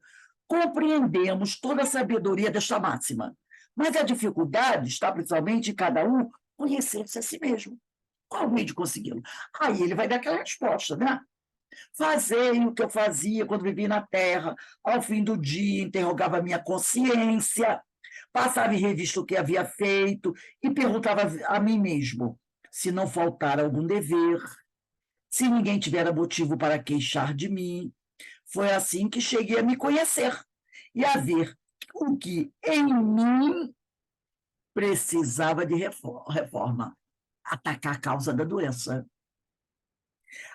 compreendemos toda a sabedoria desta máxima, mas a dificuldade está principalmente em cada um conhecer-se a si mesmo. Qual o meio de consegui-lo? Aí ele vai dar aquela resposta, né? Fazei o que eu fazia quando vivia na Terra, ao fim do dia interrogava a minha consciência, passava em revista o que havia feito e perguntava a mim mesmo se não faltar algum dever, se ninguém tivera motivo para queixar de mim. Foi assim que cheguei a me conhecer e a ver o que em mim precisava de reforma, atacar a causa da doença.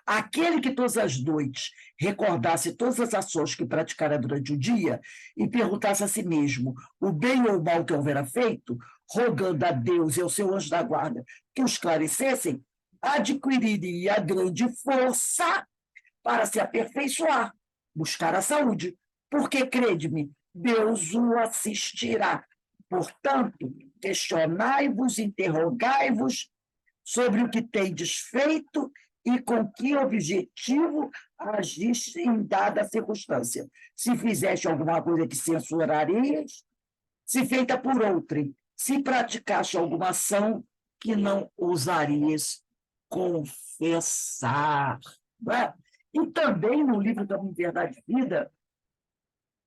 Aquele que todas as noites recordasse todas as ações que praticara durante o dia e perguntasse a si mesmo o bem ou o mal que houvera feito, rogando a Deus e ao seu anjo da guarda que o esclarecessem, adquiriria grande força para se aperfeiçoar, buscar a saúde, porque, crede-me, Deus o assistirá. Portanto, questionai-vos, interrogai-vos sobre o que tendes feito e com que objetivo agiste em dada circunstância. Se fizeste alguma coisa que censurarias, se feita por outrem, se praticaste alguma ação que não ousarias confessar. Não é? E também no livro da Verdade e Vida,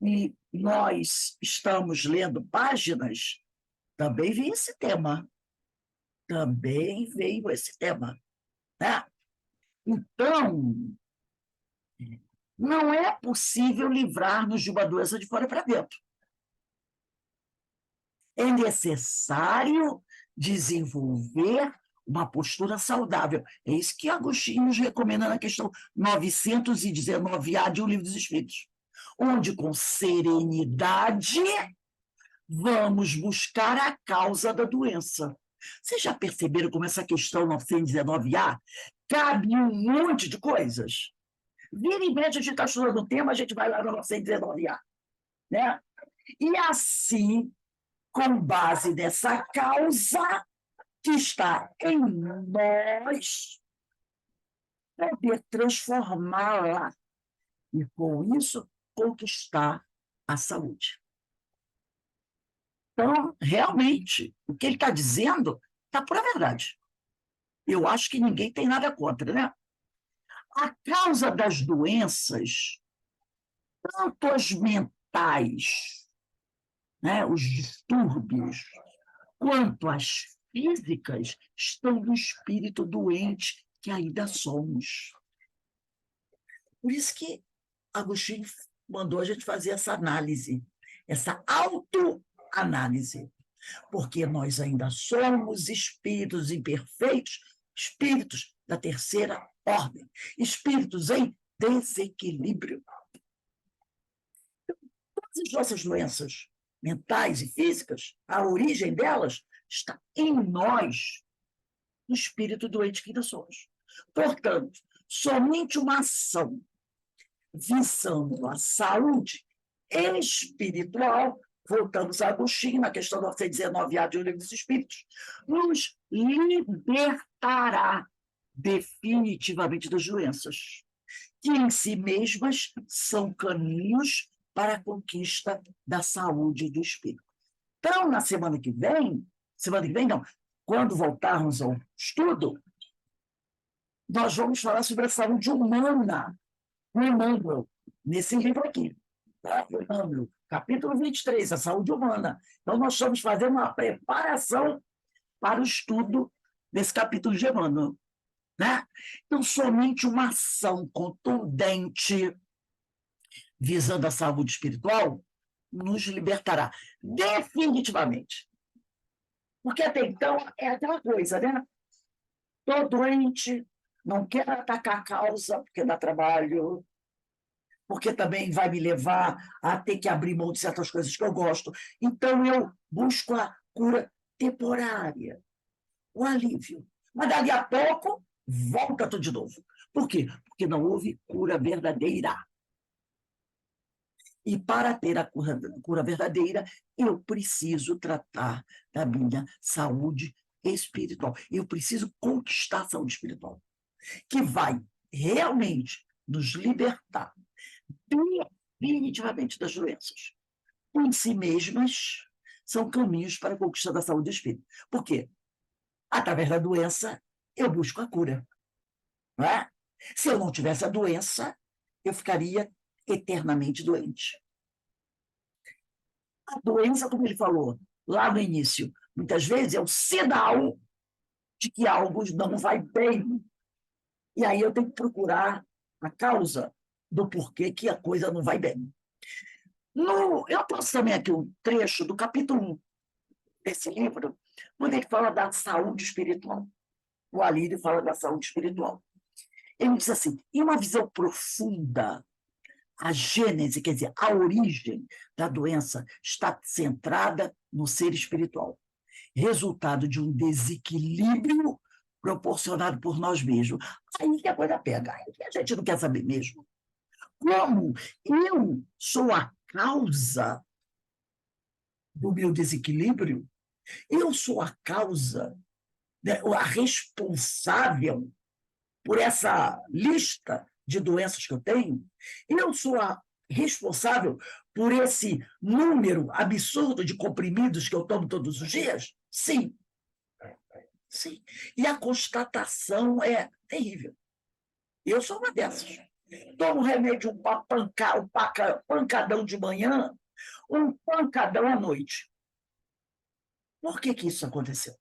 e nós estamos lendo páginas, também veio esse tema. Também veio esse tema. Né? Então, não é possível livrar-nos de uma doença de fora para dentro. É necessário desenvolver uma postura saudável. É isso que Agostinho nos recomenda na questão 919A de O Livro dos Espíritos, onde com serenidade vamos buscar a causa da doença. Vocês já perceberam como essa questão 919A cabe um monte de coisas? Vira e mexe, a gente está estudando o tema, a gente vai lá no 919A. Né? E assim, com base nessa causa que está em nós, poder transformá-la e, com isso, conquistar a saúde. Então, realmente, o que ele está dizendo está pura verdade. Eu acho que ninguém tem nada contra, né? A causa das doenças, tanto as mentais, né, os distúrbios, quanto as físicas, estão no espírito doente que ainda somos. Por isso que Agostinho mandou a gente fazer essa análise, essa autoanálise, porque nós ainda somos espíritos imperfeitos, espíritos da terceira ordem, espíritos em desequilíbrio. Todas as nossas doenças mentais e físicas, a origem delas está em nós, no espírito doente que ainda somos. Portanto, somente uma ação visando a saúde espiritual, voltamos a Agostinho, na questão 919A de O Livro dos Espíritos, nos libertará definitivamente das doenças, que em si mesmas são caminhos para a conquista da saúde do espírito. Então, na semana que vem não, quando voltarmos ao estudo, nós vamos falar sobre a saúde humana, no Emmanuel, nesse livro aqui, tá? Emmanuel, capítulo 23, a saúde humana. Então, nós estamos fazendo uma preparação para o estudo desse capítulo de Emmanuel. Né? Então, somente uma ação contundente visando a saúde espiritual nos libertará definitivamente. Porque até então é aquela coisa, né? Estou doente, não quero atacar a causa, porque dá trabalho, porque também vai me levar a ter que abrir mão de certas coisas que eu gosto. Então, eu busco a cura temporária, o alívio. Mas, dali a pouco, volta tudo de novo. Por quê? Porque não houve cura verdadeira. E para ter a cura verdadeira, eu preciso tratar da minha saúde espiritual. Eu preciso conquistar a saúde espiritual, que vai realmente nos libertar definitivamente das doenças. Em si mesmas, são caminhos para a conquista da saúde do espírito. Por quê? Através da doença, eu busco a cura. Não é? Se eu não tivesse a doença, eu ficaria eternamente doente. A doença, como ele falou lá no início, muitas vezes é um sinal de que algo não vai bem. E aí eu tenho que procurar a causa do porquê que a coisa não vai bem. Eu trouxe também aqui um trecho do capítulo 1 desse livro, quando ele fala da saúde espiritual. O Alírio fala da saúde espiritual. Ele diz assim, em uma visão profunda, a gênese, quer dizer, a origem da doença está centrada no ser espiritual, resultado de um desequilíbrio proporcionado por nós mesmos. Aí que a coisa pega, aí que a gente não quer saber mesmo. Como eu sou a causa do meu desequilíbrio, eu sou a causa, né, a responsável por essa lista de doenças que eu tenho, eu sou a responsável por esse número absurdo de comprimidos que eu tomo todos os dias? Sim. Sim. E a constatação é terrível. Eu sou uma dessas. Tomo remédio para pancadão de manhã, um pancadão à noite. Por que isso aconteceu?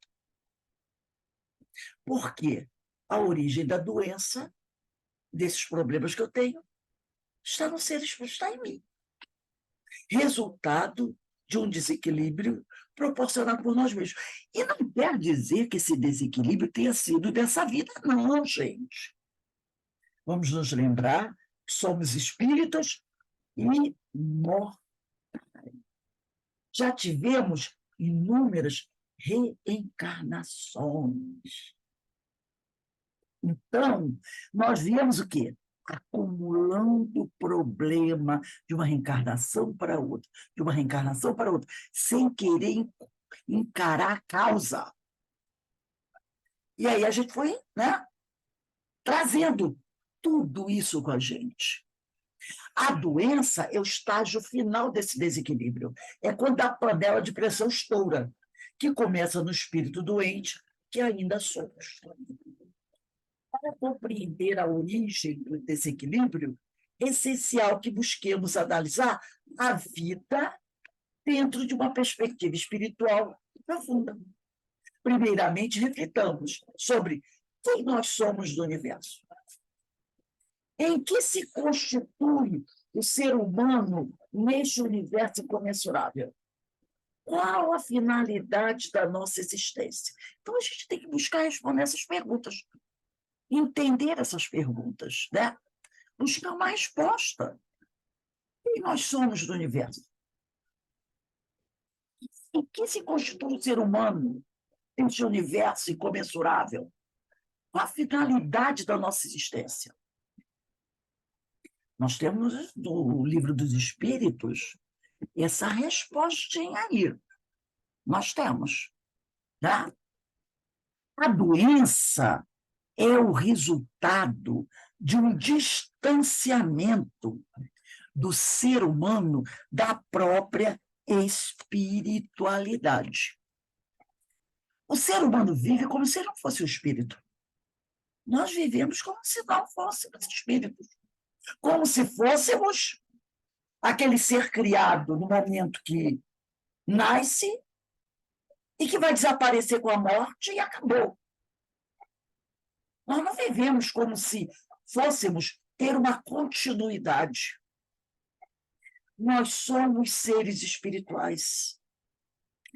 Porque a origem da doença, desses problemas que eu tenho, está no ser, está em mim. Resultado de um desequilíbrio proporcionado por nós mesmos. E não quer dizer que esse desequilíbrio tenha sido dessa vida, não, gente. Vamos nos lembrar que somos espíritos imortais. já tivemos inúmeras reencarnações. Então, nós viemos o quê? Acumulando problema de uma reencarnação para outra, de uma reencarnação para outra, sem querer encarar a causa. E aí a gente foi, né, trazendo tudo isso com a gente. A doença é o estágio final desse desequilíbrio. É quando a panela de pressão estoura, que começa no espírito doente, que ainda somos. Para compreender a origem do desequilíbrio, é essencial que busquemos analisar a vida dentro de uma perspectiva espiritual profunda. Primeiramente, reflitamos sobre quem nós somos no universo. Em que se constitui o ser humano neste universo incomensurável? Qual a finalidade da nossa existência? Então, a gente tem que buscar responder essas perguntas, entender essas perguntas, né? Buscar uma resposta. Quem nós somos no universo? Em que se constitui o ser humano neste universo incomensurável? Qual a finalidade da nossa existência? Nós temos no Livro dos Espíritos essa respostinha aí. Nós temos. Tá? A doença é o resultado de um distanciamento do ser humano da própria espiritualidade. O ser humano vive como se não fosse o espírito. Nós vivemos como se não fôssemos espíritos. Como se fôssemos aquele ser criado no momento que nasce e que vai desaparecer com a morte e acabou. Nós não vivemos como se fôssemos ter uma continuidade. Nós somos seres espirituais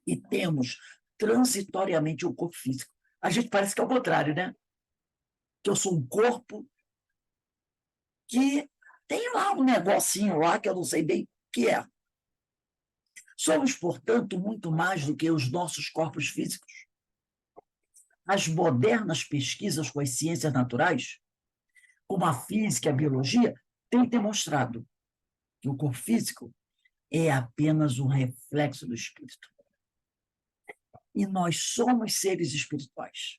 e temos transitoriamente um corpo físico. A gente parece que é o contrário, né? Que eu sou um corpo que tem lá um negocinho lá que eu não sei bem o que é. Somos, portanto, muito mais do que os nossos corpos físicos. As modernas pesquisas com as ciências naturais, como a física e a biologia, têm demonstrado que o corpo físico é apenas um reflexo do espírito. E nós somos seres espirituais.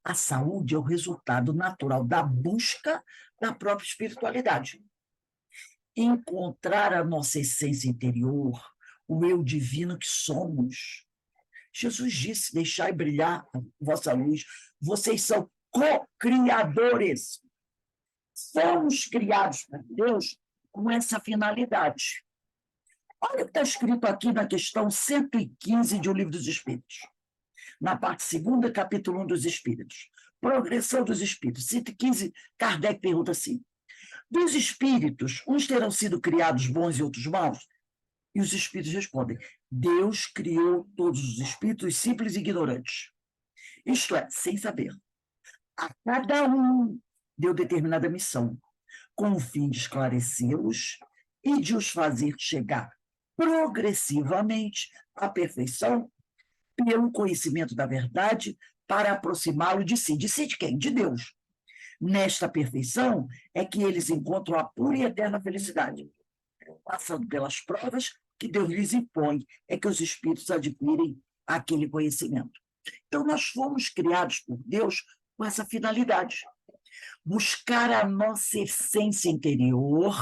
A saúde é o resultado natural da busca da própria espiritualidade. Encontrar a nossa essência interior, o eu divino que somos. Jesus disse: deixai brilhar a vossa luz. Vocês são co-criadores. Somos criados por Deus com essa finalidade. Olha o que está escrito aqui na questão 115 de O Livro dos Espíritos. Na parte 2ª, capítulo 1 dos Espíritos. Progressão dos Espíritos. 115, Kardec pergunta assim: dos espíritos, uns terão sido criados bons e outros maus? E os espíritos respondem: Deus criou todos os espíritos simples e ignorantes. Isto é, sem saber. A cada um deu determinada missão, com o fim de esclarecê-los e de os fazer chegar progressivamente à perfeição pelo conhecimento da verdade para aproximá-lo de si. De si de quem? De Deus. Nesta perfeição é que eles encontram a pura e eterna felicidade. Passando pelas provas que Deus lhes impõe, é que os espíritos adquirem aquele conhecimento. Então, nós fomos criados por Deus com essa finalidade. Buscar a nossa essência interior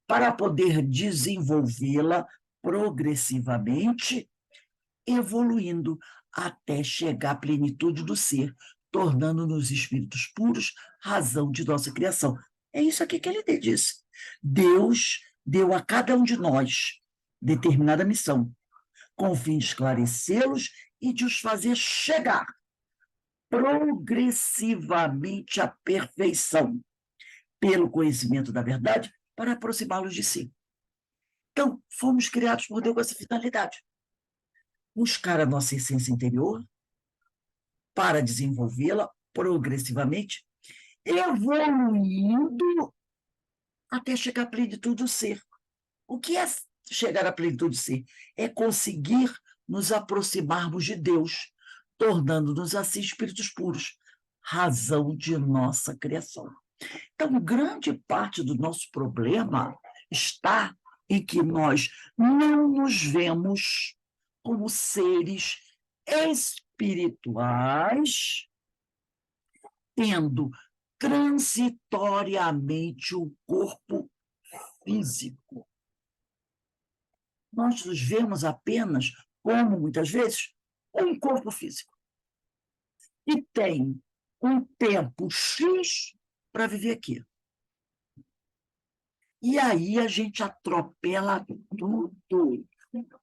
para poder desenvolvê-la progressivamente, evoluindo até chegar à plenitude do ser, tornando-nos espíritos puros, razão de nossa criação. É isso aqui que ele disse. Deus deu a cada um de nós determinada missão, com o fim de esclarecê-los e de os fazer chegar progressivamente à perfeição, pelo conhecimento da verdade, para aproximá-los de si. Então, fomos criados por Deus com essa finalidade. Buscar a nossa essência interior para desenvolvê-la progressivamente, evoluindo até chegar à plenitude do ser. O que é chegar à plenitude, sim, é conseguir nos aproximarmos de Deus, tornando-nos assim espíritos puros, razão de nossa criação. Então, grande parte do nosso problema está em que nós não nos vemos como seres espirituais, tendo transitoriamente o corpo físico. Nós nos vemos apenas como, muitas vezes, um corpo físico. E tem um tempo X para viver aqui. E aí a gente atropela tudo.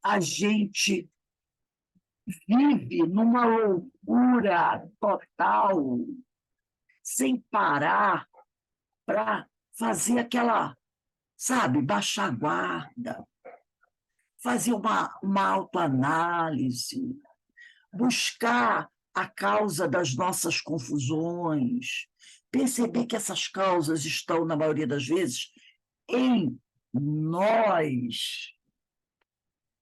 A gente vive numa loucura total, sem parar para fazer aquela, sabe, baixar a guarda, fazer uma autoanálise, buscar a causa das nossas confusões, perceber que essas causas estão, na maioria das vezes, em nós.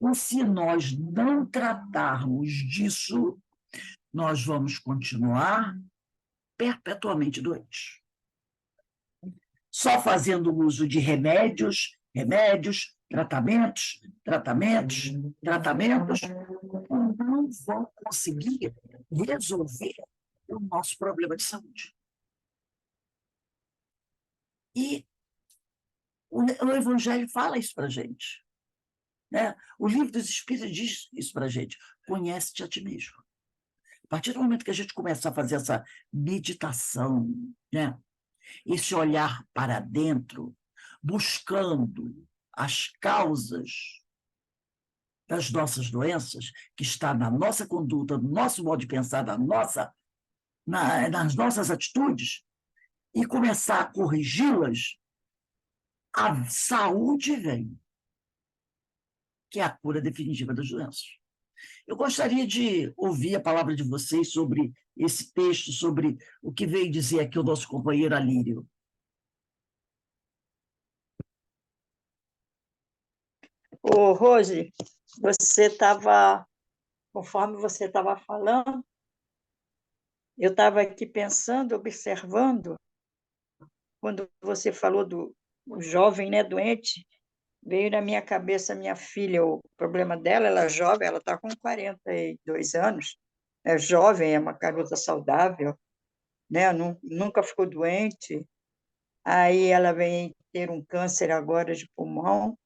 E se nós não tratarmos disso, nós vamos continuar perpetuamente doentes. Só fazendo uso de remédios, tratamentos, não vão conseguir resolver o nosso problema de saúde. E o Evangelho fala isso para a gente. Né? O Livro dos Espíritos diz isso para a gente. Conhece-te a ti mesmo. A partir do momento que a gente começa a fazer essa meditação, né? Esse olhar para dentro, buscando as causas das nossas doenças, que está na nossa conduta, no nosso modo de pensar, nas nossas atitudes, e começar a corrigi-las, a saúde vem, que é a cura definitiva das doenças. Eu gostaria de ouvir a palavra de vocês sobre esse texto, sobre o que veio dizer aqui o nosso companheiro Alírio. Ô, Rose, conforme você estava falando, eu estava aqui pensando, observando, quando você falou do jovem, né, doente, veio na minha cabeça minha filha, o problema dela, ela é jovem, ela está com 42 anos, é jovem, é uma garota saudável, né, nunca ficou doente, aí ela vem ter um câncer agora de pulmão.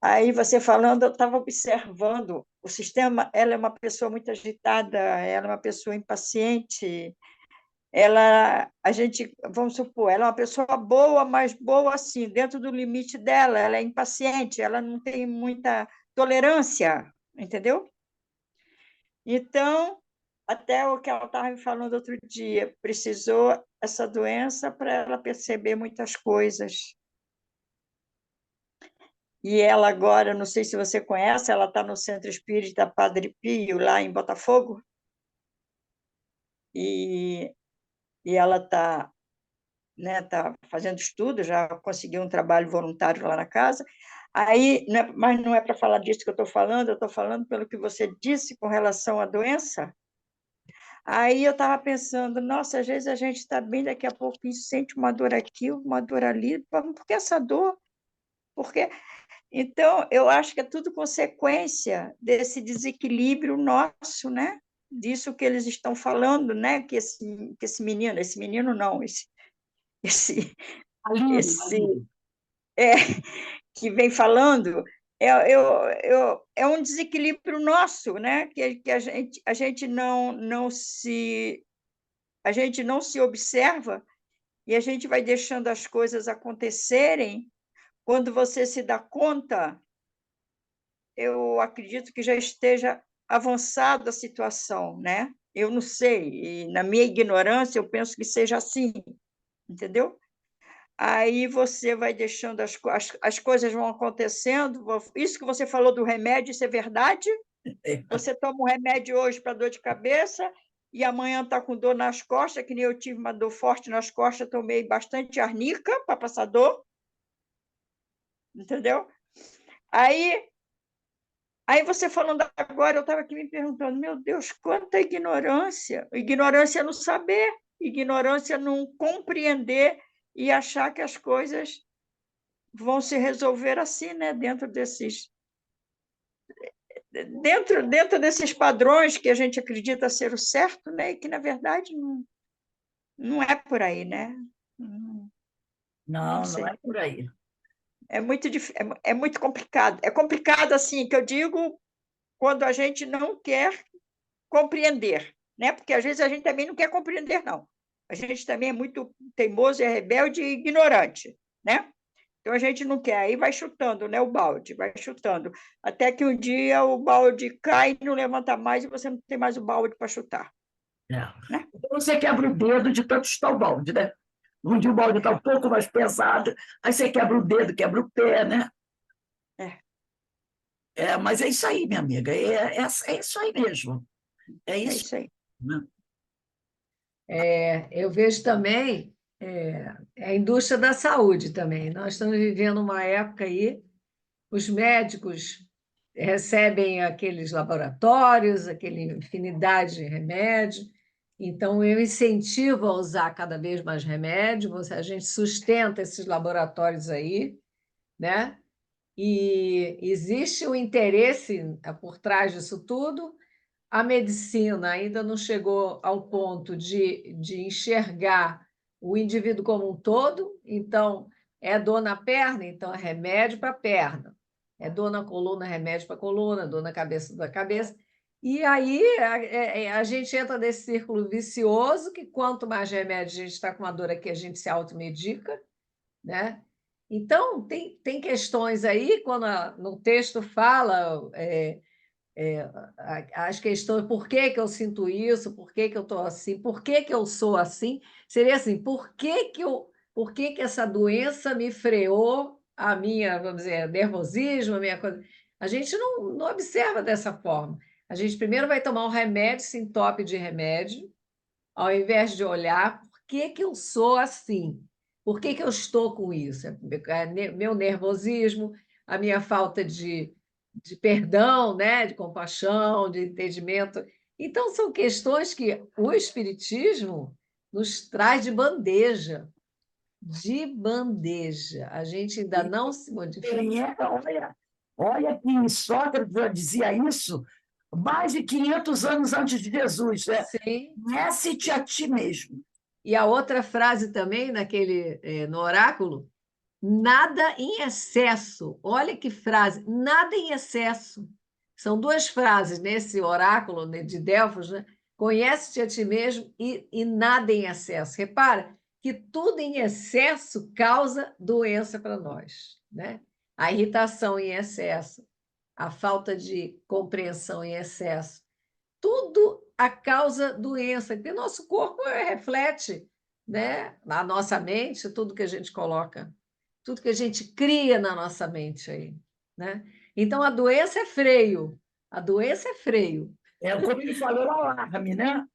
Aí você falando, eu estava observando o sistema, ela é uma pessoa muito agitada, ela é uma pessoa impaciente, vamos supor, ela é uma pessoa boa, mas boa assim, dentro do limite dela, ela é impaciente, ela não tem muita tolerância, entendeu? Então, até o que ela estava me falando outro dia, precisou essa doença para ela perceber muitas coisas. E ela agora, não sei se você conhece, ela está no Centro Espírita Padre Pio, lá em Botafogo, e ela está, né, tá fazendo estudo, já conseguiu um trabalho voluntário lá na casa. Aí, mas não é para falar disso que eu estou falando pelo que você disse com relação à doença. Aí eu estava pensando, nossa, às vezes a gente está bem, daqui a pouco sente uma dor aqui, uma dor ali, por que essa dor? Porque Então, eu acho que é tudo consequência desse desequilíbrio nosso, né? Disso que eles estão falando, né? Que esse menino não, esse, Alírio. é, que vem falando, é um desequilíbrio nosso, né? Que a gente não se observa e a gente vai deixando as coisas acontecerem. Quando você se dá conta, eu acredito que já esteja avançada a situação, né? Eu não sei, e na minha ignorância eu penso que seja assim, entendeu? Aí você vai deixando as coisas vão acontecendo, isso que você falou do remédio, isso é verdade? Você toma um remédio hoje para dor de cabeça e amanhã está com dor nas costas, que nem eu tive uma dor forte nas costas, tomei bastante arnica para passar dor, entendeu? Aí você falando agora, eu estava aqui me perguntando, meu Deus, quanta ignorância! Ignorância no saber, ignorância no compreender e achar que as coisas vão se resolver assim, né? Dentro desses padrões que a gente acredita ser o certo, né? E que, na verdade, não é por aí, né? Não, não Não, não sei. é por aí. É muito complicado. É complicado, assim, que eu digo, quando a gente não quer compreender, né? Porque às vezes a gente também não quer compreender, não. A gente também é muito teimoso, é rebelde e ignorante, né? Então a gente não quer, aí vai chutando, né? O balde, vai chutando, até que um dia o balde cai e não levanta mais e você não tem mais o balde para chutar, É. né? Então você quebra o dedo de tanto chutar o balde, né? Um dia o balde está um pouco mais pesado, aí você quebra o dedo, quebra o pé, né? É, Mas é isso aí, minha amiga, é isso aí mesmo. É é isso, isso aí. né? Eu vejo também a indústria da saúde também. Nós estamos vivendo uma época aí, os médicos recebem aqueles laboratórios, aquela infinidade de remédio. Então, eu incentivo a usar cada vez mais remédio. A gente sustenta esses laboratórios aí, né? E existe o interesse por trás disso tudo. A medicina ainda não chegou ao ponto de enxergar o indivíduo como um todo, então é dor na perna, então é remédio para a perna, é dor na coluna, remédio para a coluna, dor na cabeça da cabeça. E aí a gente entra nesse círculo vicioso que quanto mais remédio a gente está com uma dor aqui, a gente se automedica, né? Então, tem questões aí, quando no texto fala as questões, por que que eu sinto isso, por que que eu estou assim, por que que eu sou assim, seria assim, por que que essa doença me freou a minha, vamos dizer, nervosismo, a minha coisa. A gente não observa dessa forma. A gente primeiro vai tomar um remédio, se entope de remédio, ao invés de olhar por que que eu sou assim, por que que eu estou com isso? Meu nervosismo, a minha falta de perdão, né? De compaixão, de entendimento. Então, são questões que o Espiritismo nos traz de bandeja. De bandeja. A gente ainda não se modifica. Olha que Sócrates já dizia isso mais de 500 anos antes de Jesus, né? Sim. Conhece-te a ti mesmo. E a outra frase também, no oráculo, nada em excesso. Olha que frase, nada em excesso. São duas frases nesse oráculo, né, de Delfos, né? Conhece-te a ti mesmo e nada em excesso. Repara que tudo em excesso causa doença para nós, né? A irritação em excesso, a falta de compreensão em excesso, tudo a causa doença, porque nosso corpo reflete, né, na nossa mente, tudo que a gente coloca, tudo que a gente cria na nossa mente aí, né? Então a doença é freio, a doença é freio. Como ele falou, é alarme, né?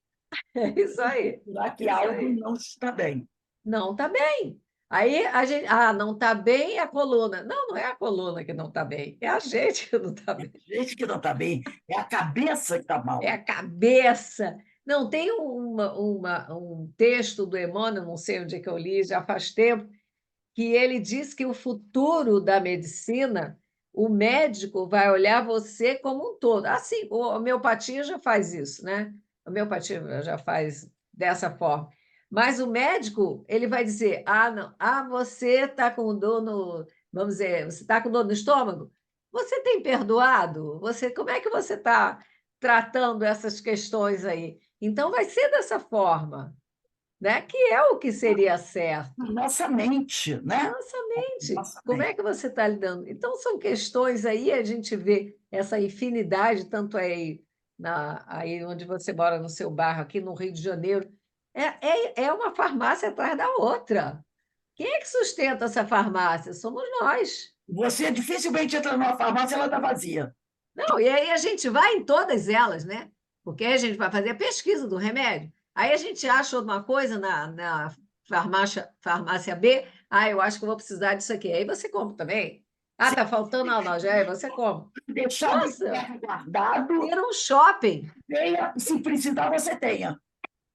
É isso aí, Será que isso algo aí. não está bem? Não está bem. Aí a gente, não está bem a coluna. Não, não é a coluna que não está bem, é a gente que não está bem. Gente que não está bem, é a cabeça que está É mal. a cabeça. Não, tem um texto do Emmanuel, não sei onde é que eu li, já faz tempo, que ele diz que o futuro da medicina, o médico vai olhar você como um todo. Assim, a homeopatia já faz isso, né? A homeopatia já faz dessa forma. Mas o médico, ele vai dizer: não, você está com dor no, vamos dizer, você está com dor no estômago? Você tem perdoado? Como é que você está tratando essas questões aí? Então, vai ser dessa forma, né? Que é o que seria certo. Nossa mente, né? Nossa mente, Nossa como mente. é que você está lidando? Então, são questões aí, a gente vê essa infinidade, tanto aí onde você mora, no seu bairro, aqui no Rio de Janeiro, é uma farmácia atrás da outra. Quem é que sustenta essa farmácia? Somos nós. Você dificilmente entra numa farmácia e ela está vazia. Não, e aí a gente vai em todas elas, né? Porque aí a gente vai fazer a pesquisa do remédio. Aí a gente acha uma coisa na farmácia B, eu acho que eu vou precisar disso aqui. Aí você compra também. Ah, está faltando analgésico, você como? Deixar de Nossa, ferro guardado, ter um shopping. tenha, se precisar, você tenha.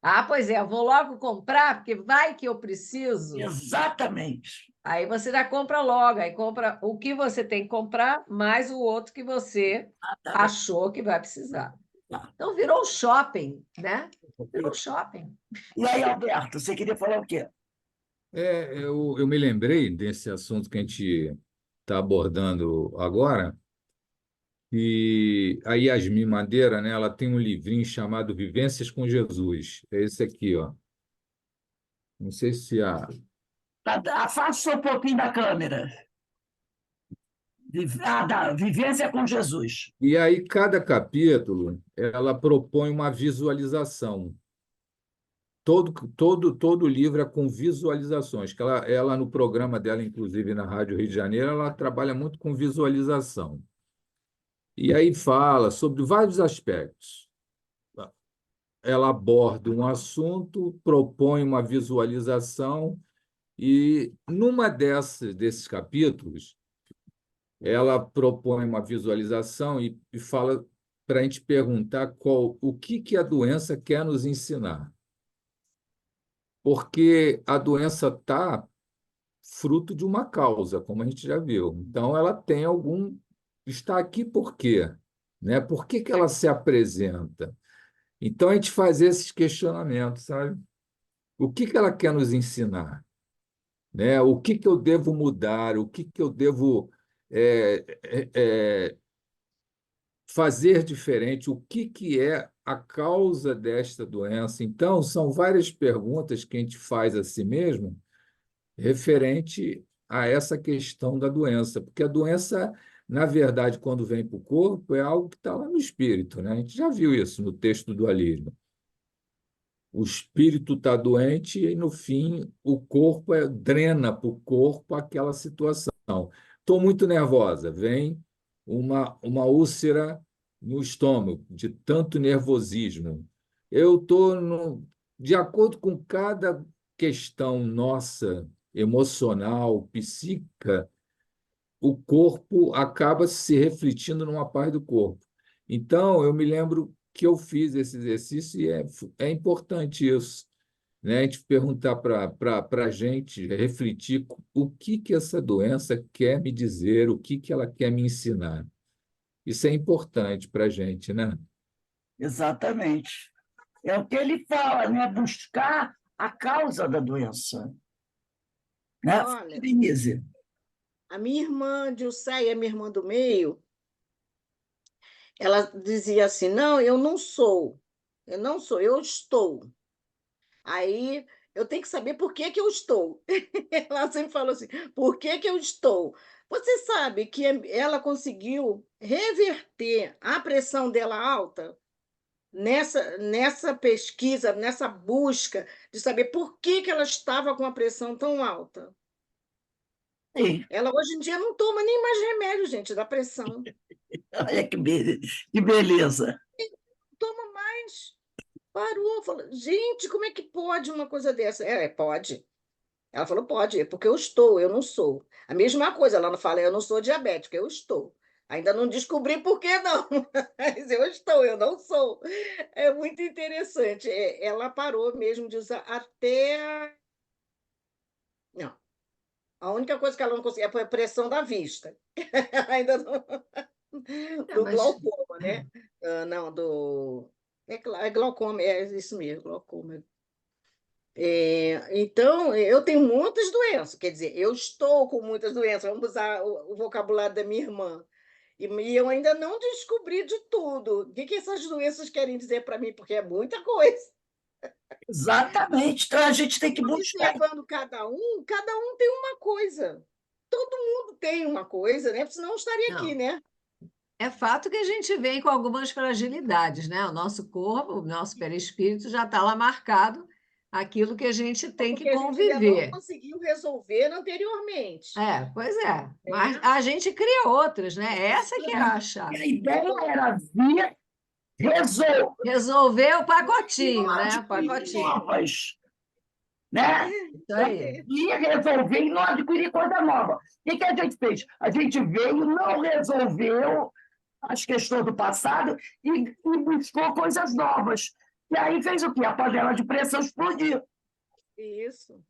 Ah, pois é, eu vou logo comprar, porque vai que eu preciso. Exatamente. Aí você já compra logo, aí compra o que você tem que comprar, mais o outro que você Exatamente. achou que vai precisar. Então virou um shopping, né? Virou um shopping. E aí, Alberto, você queria falar o quê? Eu me lembrei desse assunto que a gente está abordando agora, e a Yasmin Madeira, né, ela tem um livrinho chamado Vivências com Jesus. É esse aqui, ó. Não sei se a. Afasta um pouquinho da câmera. Vivência com Jesus. E aí, cada capítulo, ela propõe uma visualização. Todo livro é com visualizações, que ela, no programa dela, inclusive na Rádio Rio de Janeiro, ela trabalha muito com visualização. E aí fala sobre vários aspectos. Ela aborda um assunto, propõe uma visualização, e desses capítulos, ela propõe uma visualização e fala para a gente perguntar o que a doença quer nos ensinar. Porque a doença está fruto de uma causa, como a gente já viu. Então, ela tem algum. Está aqui por quê? Né? Por que ela se apresenta? Então, a gente faz esses questionamentos, sabe? O que ela quer nos ensinar? Né? O que eu devo mudar? O que eu devo é, é, é, fazer diferente? O que é a causa desta doença? Então, são várias perguntas que a gente faz a si mesmo referente a essa questão da doença, porque a doença, na verdade, quando vem para o corpo, é algo que está lá no espírito, né? A gente já viu isso no texto do Alírio. O espírito está doente e, no fim, o corpo drena para o corpo aquela situação. Estou muito nervosa, vem uma úlcera no estômago, de tanto nervosismo. Eu estou, de acordo com cada questão nossa, emocional, psíquica, o corpo acaba se refletindo numa parte do corpo. Então, eu me lembro que eu fiz esse exercício e é importante isso, né? A gente perguntar para a gente, refletir o que essa doença quer me dizer, o que ela quer me ensinar. Isso é importante para a gente, né? Exatamente. É o que ele fala, né? Buscar a causa da doença. Né? Olha, Denise. a minha irmã Dilceia, minha irmã do meio, ela dizia assim: não, eu não sou, eu estou. Aí eu tenho que saber por que que eu estou. Ela sempre falou assim: por que que eu estou? Você sabe que ela conseguiu reverter a pressão dela alta nessa pesquisa, nessa busca de saber por que que ela estava com a pressão tão alta. Sim. Ela hoje em dia não toma nem mais remédio, gente, da pressão. Olha que beleza. Toma mais. Parou, falou, gente, como é que pode uma coisa dessa? Pode. Ela falou, pode, é porque eu estou, eu não sou. A mesma coisa, ela não fala, eu não sou diabética, eu estou. Ainda não descobri por que não, mas eu estou, eu não sou. É muito interessante. Ela parou mesmo de usar até. Não, a única coisa que ela não conseguia foi a pressão da vista. Ainda não. É, Do mas glaucoma, né? Ah, não, do. É glaucoma, é isso mesmo, glaucoma. Então, eu tenho muitas doenças, quer dizer, eu estou com muitas doenças, vamos usar o vocabulário da minha irmã. E eu ainda não descobri de tudo. O que que essas doenças querem dizer para mim? Porque é muita coisa. Exatamente. Então, a gente tem que buscar. Observando cada um tem uma coisa. Todo mundo tem uma coisa, né? Senão eu estaria aqui, não. né? É fato que a gente vem com algumas fragilidades, né? O nosso corpo, o nosso perispírito já está lá marcado aquilo que a gente tem que Porque a gente ainda não conviver. conseguiu resolver anteriormente. Pois é. Mas Né? a gente cria outras, né? Essa que é a A chave. ideia era vir resolver Resolver o pacotinho, né? O coisas pacotinho. novas. né? Isso aí. E resolver e não adquirir coisa nova. O que a gente fez? A gente veio, não resolveu as questões do passado e buscou coisas novas. E aí fez o quê? A panela de pressão explodiu. Isso.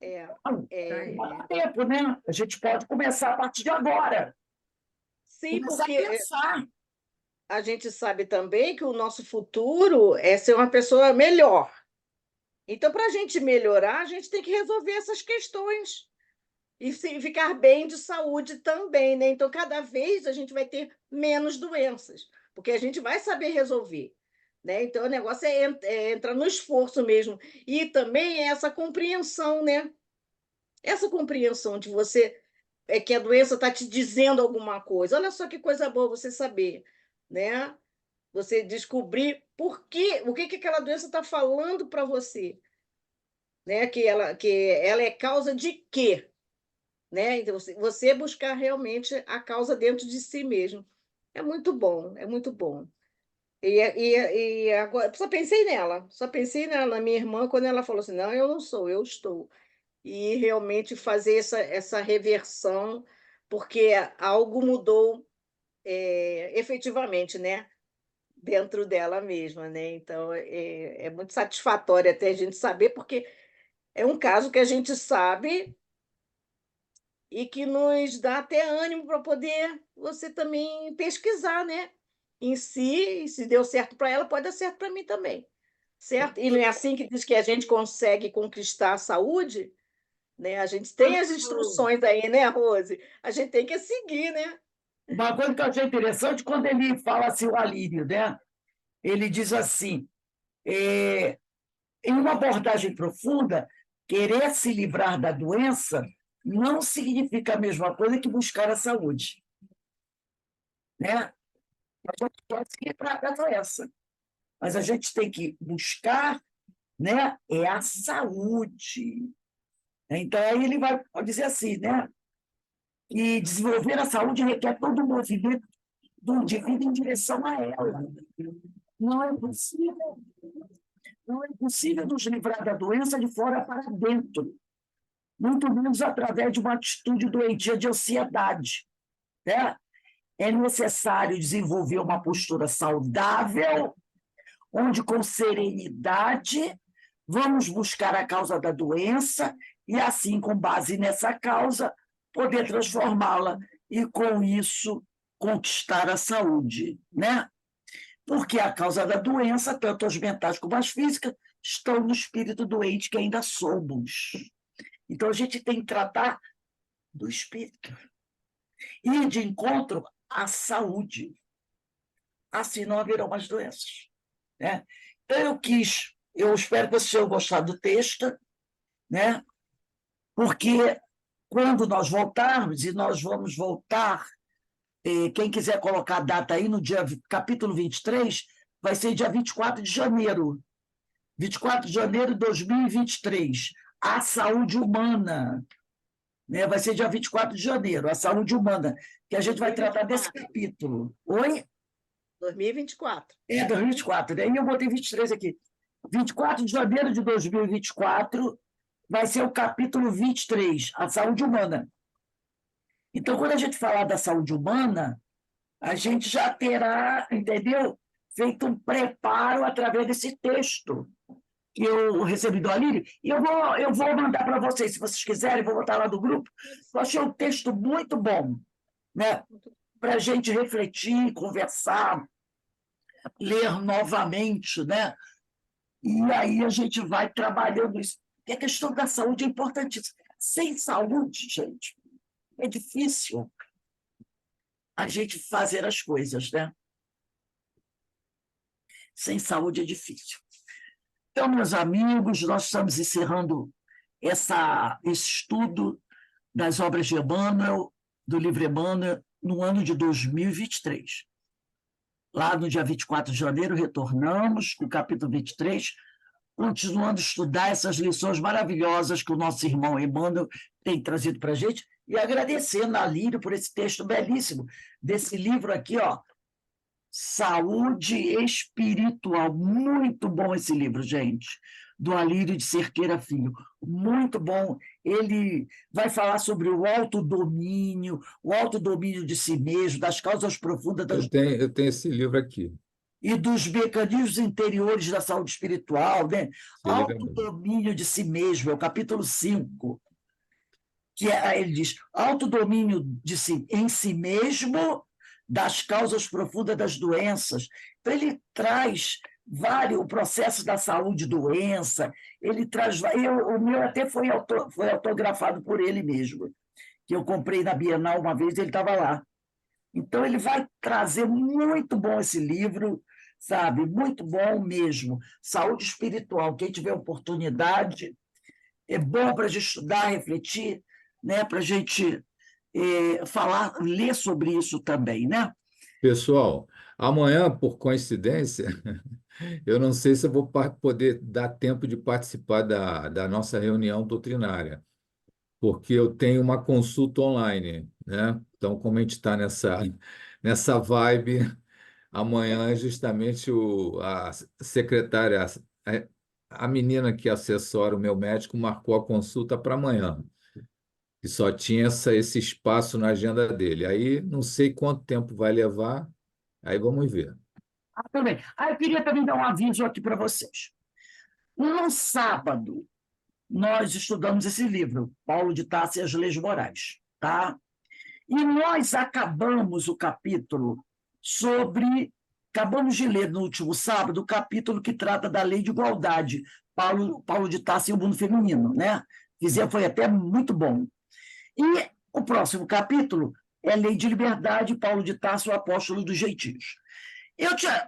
Então, É. dá tempo, né? A gente pode começar a partir de agora. Sim, Começar a porque pensar. a gente sabe também que o nosso futuro é ser uma pessoa melhor. Então, para a gente melhorar, a gente tem que resolver essas questões e ficar bem de saúde também, né? Então, cada vez a gente vai ter menos doenças, porque a gente vai saber resolver, né? Então, o negócio é entrar no esforço mesmo. E também é essa compreensão, né? Essa compreensão de você que a doença está te dizendo alguma coisa. Olha só que coisa boa você saber, né? Você descobrir o que aquela doença está falando para você, né? Que ela é causa de quê? Né? Então, você buscar realmente a causa dentro de si mesmo. É muito bom, é muito bom. E agora, só pensei nela, na minha irmã, quando ela falou assim: não, eu não sou, eu estou. E realmente fazer essa reversão, porque algo mudou efetivamente, né? Dentro dela mesma, né? Então, é muito satisfatório até a gente saber, porque é um caso que a gente sabe e que nos dá até ânimo para poder você também pesquisar, né? Em si, e se deu certo para ela, pode dar certo para mim também, certo? E não é assim que diz que a gente consegue conquistar a saúde, né? A gente tem as instruções aí, né, Rose? A gente tem que seguir, né? Uma coisa que eu achei interessante, quando ele fala assim, o Alírio, né? Ele diz assim, em uma abordagem profunda, querer se livrar da doença não significa a mesma coisa que buscar a saúde. Né? A gente pode se livrar da doença, mas a gente tem que buscar, né, a saúde. Então, aí ele vai dizer assim, né, que desenvolver a saúde requer todo o movimento do indivíduo em direção a ela. Não é possível, não é possível nos livrar da doença de fora para dentro, muito menos através de uma atitude doentia de ansiedade. Né? É necessário desenvolver uma postura saudável, onde, com serenidade, vamos buscar a causa da doença e, assim, com base nessa causa, poder transformá-la e, com isso, conquistar a saúde. Né? Porque a causa da doença, tanto as mentais como as físicas, estão no espírito doente que ainda somos. Então, a gente tem que tratar do espírito. Ir de encontro à saúde. Assim não haverão mais doenças. Né? Então, eu espero que vocês tenham gostado do texto, né? Porque quando nós voltarmos, e nós vamos voltar, quem quiser colocar a data aí, no dia capítulo 23, vai ser dia 24 de janeiro. 24 de janeiro de 2023. A saúde humana. Né? Vai ser dia 24 de janeiro, a saúde humana, que a gente vai tratar desse capítulo. Oi? 2024. 2024. Daí eu botei 23 aqui. 24 de janeiro de 2024 vai ser o capítulo 23, a saúde humana. Então, quando a gente falar da saúde humana, a gente já terá, entendeu? Feito um preparo através desse texto que eu recebi do Alírio, e eu vou mandar para vocês, se vocês quiserem, vou botar lá do grupo. Eu achei um texto muito bom, né? Para a gente refletir, conversar, ler novamente, né? E aí a gente vai trabalhando isso. Porque a questão da saúde é importantíssima. Sem saúde, gente, é difícil a gente fazer as coisas, né? Sem saúde é difícil. Então, meus amigos, nós estamos encerrando esse estudo das obras de Emmanuel, do livro Emmanuel, no ano de 2023. Lá no dia 24 de janeiro, retornamos com o capítulo 23, continuando a estudar essas lições maravilhosas que o nosso irmão Emmanuel tem trazido para a gente, e agradecendo a Lírio por esse texto belíssimo, desse livro aqui, ó, Saúde Espiritual. Muito bom esse livro, gente. do Alírio de Cerqueira Filho. Muito bom. Ele vai falar sobre o autodomínio de si mesmo, das causas profundas Eu tenho esse livro aqui. e dos mecanismos interiores da saúde espiritual, né? Esse livro é bom. Autodomínio de si mesmo, é o capítulo 5, ele diz, autodomínio em si mesmo, das causas profundas das doenças. Então, ele traz vários processos da saúde, doença, ele traz. O meu até foi autografado por ele mesmo, que eu comprei na Bienal uma vez, ele estava lá. Então, ele vai trazer muito bom esse livro, sabe? Muito bom mesmo. Saúde espiritual. Quem tiver oportunidade, é bom para a gente estudar, refletir, né? Para a gente falar, ler sobre isso também, né? Pessoal, amanhã, por coincidência, eu não sei se eu vou poder dar tempo de participar da nossa reunião doutrinária, porque eu tenho uma consulta online, né? Então, como a gente está nessa vibe, amanhã justamente a secretária, a menina que assessora o meu médico marcou a consulta para amanhã, e só tinha esse espaço na agenda dele. Aí não sei quanto tempo vai levar, aí vamos ver. Tudo bem. Eu queria também dar um aviso aqui para vocês. No sábado, nós estudamos esse livro, Paulo de Tarso e as Leis Morais, tá? E nós acabamos o capítulo acabamos de ler no último sábado o capítulo que trata da lei de igualdade, Paulo de Tarso e o mundo feminino, né? Foi até muito bom. E o próximo capítulo é Lei de Liberdade, Paulo de Tarso, o apóstolo dos jeitinhos. Eu tinha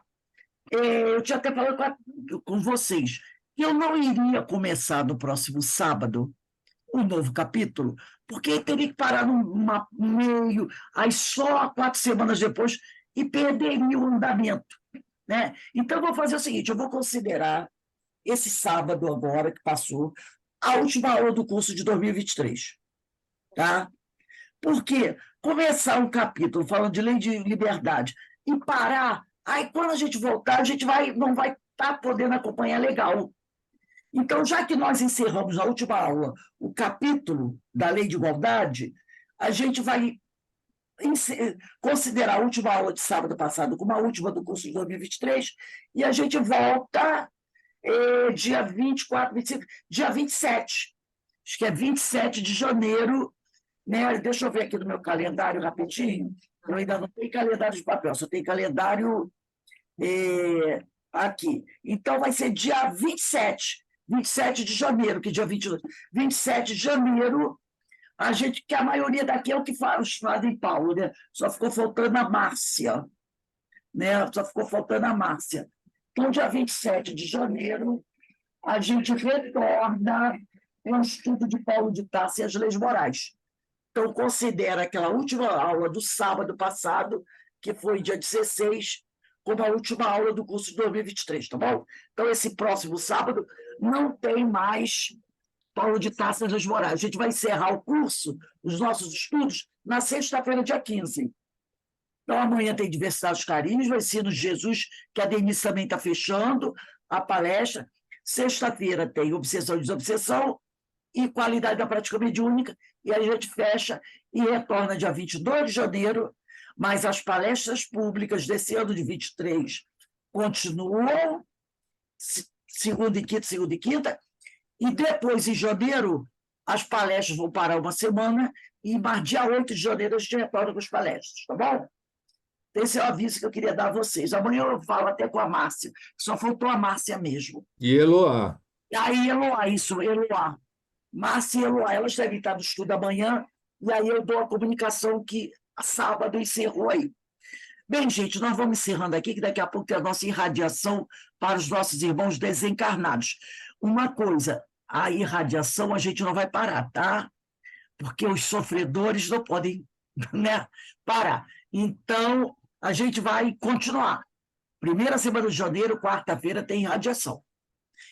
até falado com vocês que eu não iria começar no próximo sábado um novo capítulo, porque teria que parar no meio, aí só 4 semanas depois, e perderia o andamento, né? Então, eu vou fazer o seguinte, eu vou considerar esse sábado agora que passou, a última aula do curso de 2023, tá? Porque começar um capítulo falando de lei de liberdade e parar, aí quando a gente voltar, a gente não vai estar podendo acompanhar legal. Então, já que nós encerramos na última aula o capítulo da lei de igualdade, a gente vai considerar a última aula de sábado passado como a última do curso de 2023 e a gente volta dia 24, 25, dia 27. Acho que é 27 de janeiro, né? Deixa eu ver aqui no meu calendário rapidinho. Eu ainda não tenho calendário de papel, só tenho calendário aqui. Então, vai ser dia 27 de janeiro, que dia 27 de janeiro, que a maioria daqui é o que fazem Paulo, né? Só ficou faltando a Márcia, né? Só ficou faltando a Márcia. Então, dia 27 de janeiro, a gente retorna com o estudo de Paulo de Tarso e as leis morais. Então, considera aquela última aula do sábado passado, que foi dia 16, como a última aula do curso de 2023, tá bom? Então, esse próximo sábado não tem mais Paulo de Tarso e as leis morais. A gente vai encerrar o curso, os nossos estudos, na sexta-feira, dia 15. Então, amanhã tem Diversidade dos Carismas, Ensino de Jesus, que a Denise também está fechando a palestra. Sexta-feira tem Obsessão e Desobsessão e Qualidade da Prática Mediúnica, e aí a gente fecha e retorna dia 22 de janeiro, mas as palestras públicas desse ano de 23 continuam, segunda e quinta, e depois, em janeiro, as palestras vão parar uma semana, e mais dia 8 de janeiro a gente retorna com as palestras, tá bom? Esse é o aviso que eu queria dar a vocês. Amanhã eu falo até com a Márcia, só faltou a Márcia mesmo. E Eloá. Aí, Eloá. Márcia e Eloá, elas devem estar no estudo amanhã, e aí eu dou a comunicação que a sábado encerrou aí. Bem, gente, nós vamos encerrando aqui, que daqui a pouco tem a nossa irradiação para os nossos irmãos desencarnados. Uma coisa, a irradiação a gente não vai parar, tá? Porque os sofredores não podem, né, parar. Então, a gente vai continuar. Primeira semana de janeiro, quarta-feira, tem irradiação.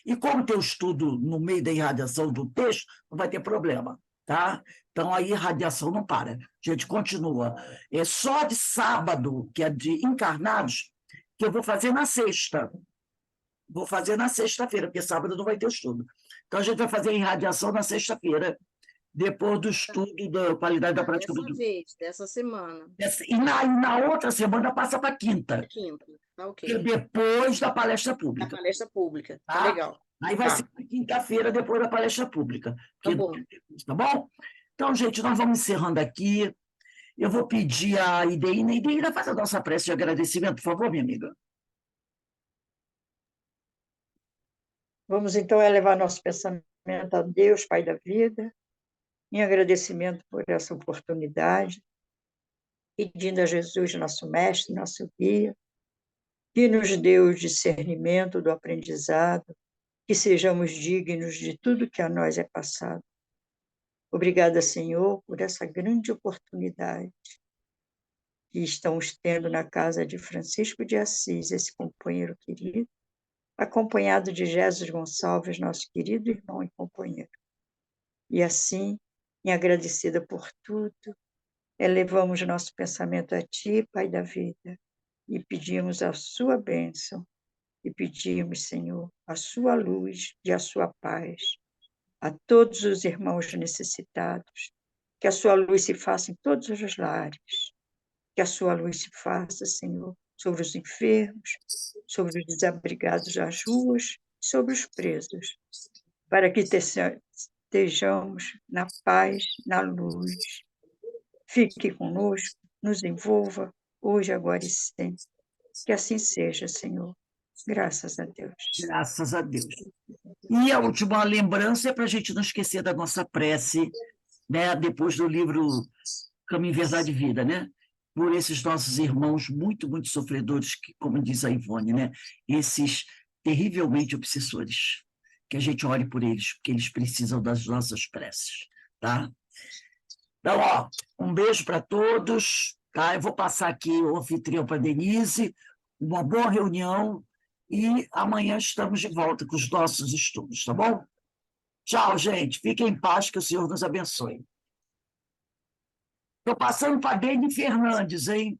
E como tem o estudo no meio da irradiação do texto, não vai ter problema, tá? Então, a irradiação não para. A gente continua. É só de sábado, que é de encarnados, que eu vou fazer na sexta. Vou fazer na sexta-feira, porque sábado não vai ter estudo. Então, a gente vai fazer a irradiação na sexta-feira, depois do estudo da qualidade da prática do dessa semana. E na outra semana passa para quinta, Quinta, tá que é ok. depois da palestra Da pública. palestra pública, tá Tá? legal. Aí vai Tá. ser na quinta-feira, depois da palestra pública. Tá Que- bom. Tá bom? Então, gente, nós vamos encerrando aqui. Eu vou pedir a Ideína. Ideína, faz a nossa prece de agradecimento, por favor, minha amiga. Vamos então elevar nosso pensamento a Deus, Pai da vida, em agradecimento por essa oportunidade, pedindo a Jesus, nosso mestre, nosso guia, que nos dê o discernimento do aprendizado, que sejamos dignos de tudo que a nós é passado. Obrigada, Senhor, por essa grande oportunidade que estamos tendo na casa de Francisco de Assis, esse companheiro querido, acompanhado de Jesus Gonçalves, nosso querido irmão e companheiro. E assim, e agradecida por tudo, elevamos nosso pensamento a Ti, Pai da vida, e pedimos a Sua bênção, e pedimos, Senhor, a Sua luz e a Sua paz a todos os irmãos necessitados, que a Sua luz se faça em todos os lares, que a Sua luz se faça, Senhor, sobre os enfermos, sobre os desabrigados das ruas, sobre os presos, para que estejamos na paz, na luz. Fique conosco, nos envolva, hoje, agora e sempre. Que assim seja, Senhor. Graças a Deus. Graças a Deus. E a última lembrança é para a gente não esquecer da nossa prece, né, depois do livro Caminho, Verdade e Vida, né? Por esses nossos irmãos muito, muito sofredores, que, como diz a Ivone, né? Esses terrivelmente obsessores. Que a gente ore por eles, porque eles precisam das nossas preces, tá? Então, ó, um beijo para todos, tá? Eu vou passar aqui o anfitrião para Denise, uma boa reunião e amanhã estamos de volta com os nossos estudos, tá bom? Tchau, gente. Fiquem em paz, que o Senhor nos abençoe. Estou passando para Deide Fernandes, hein?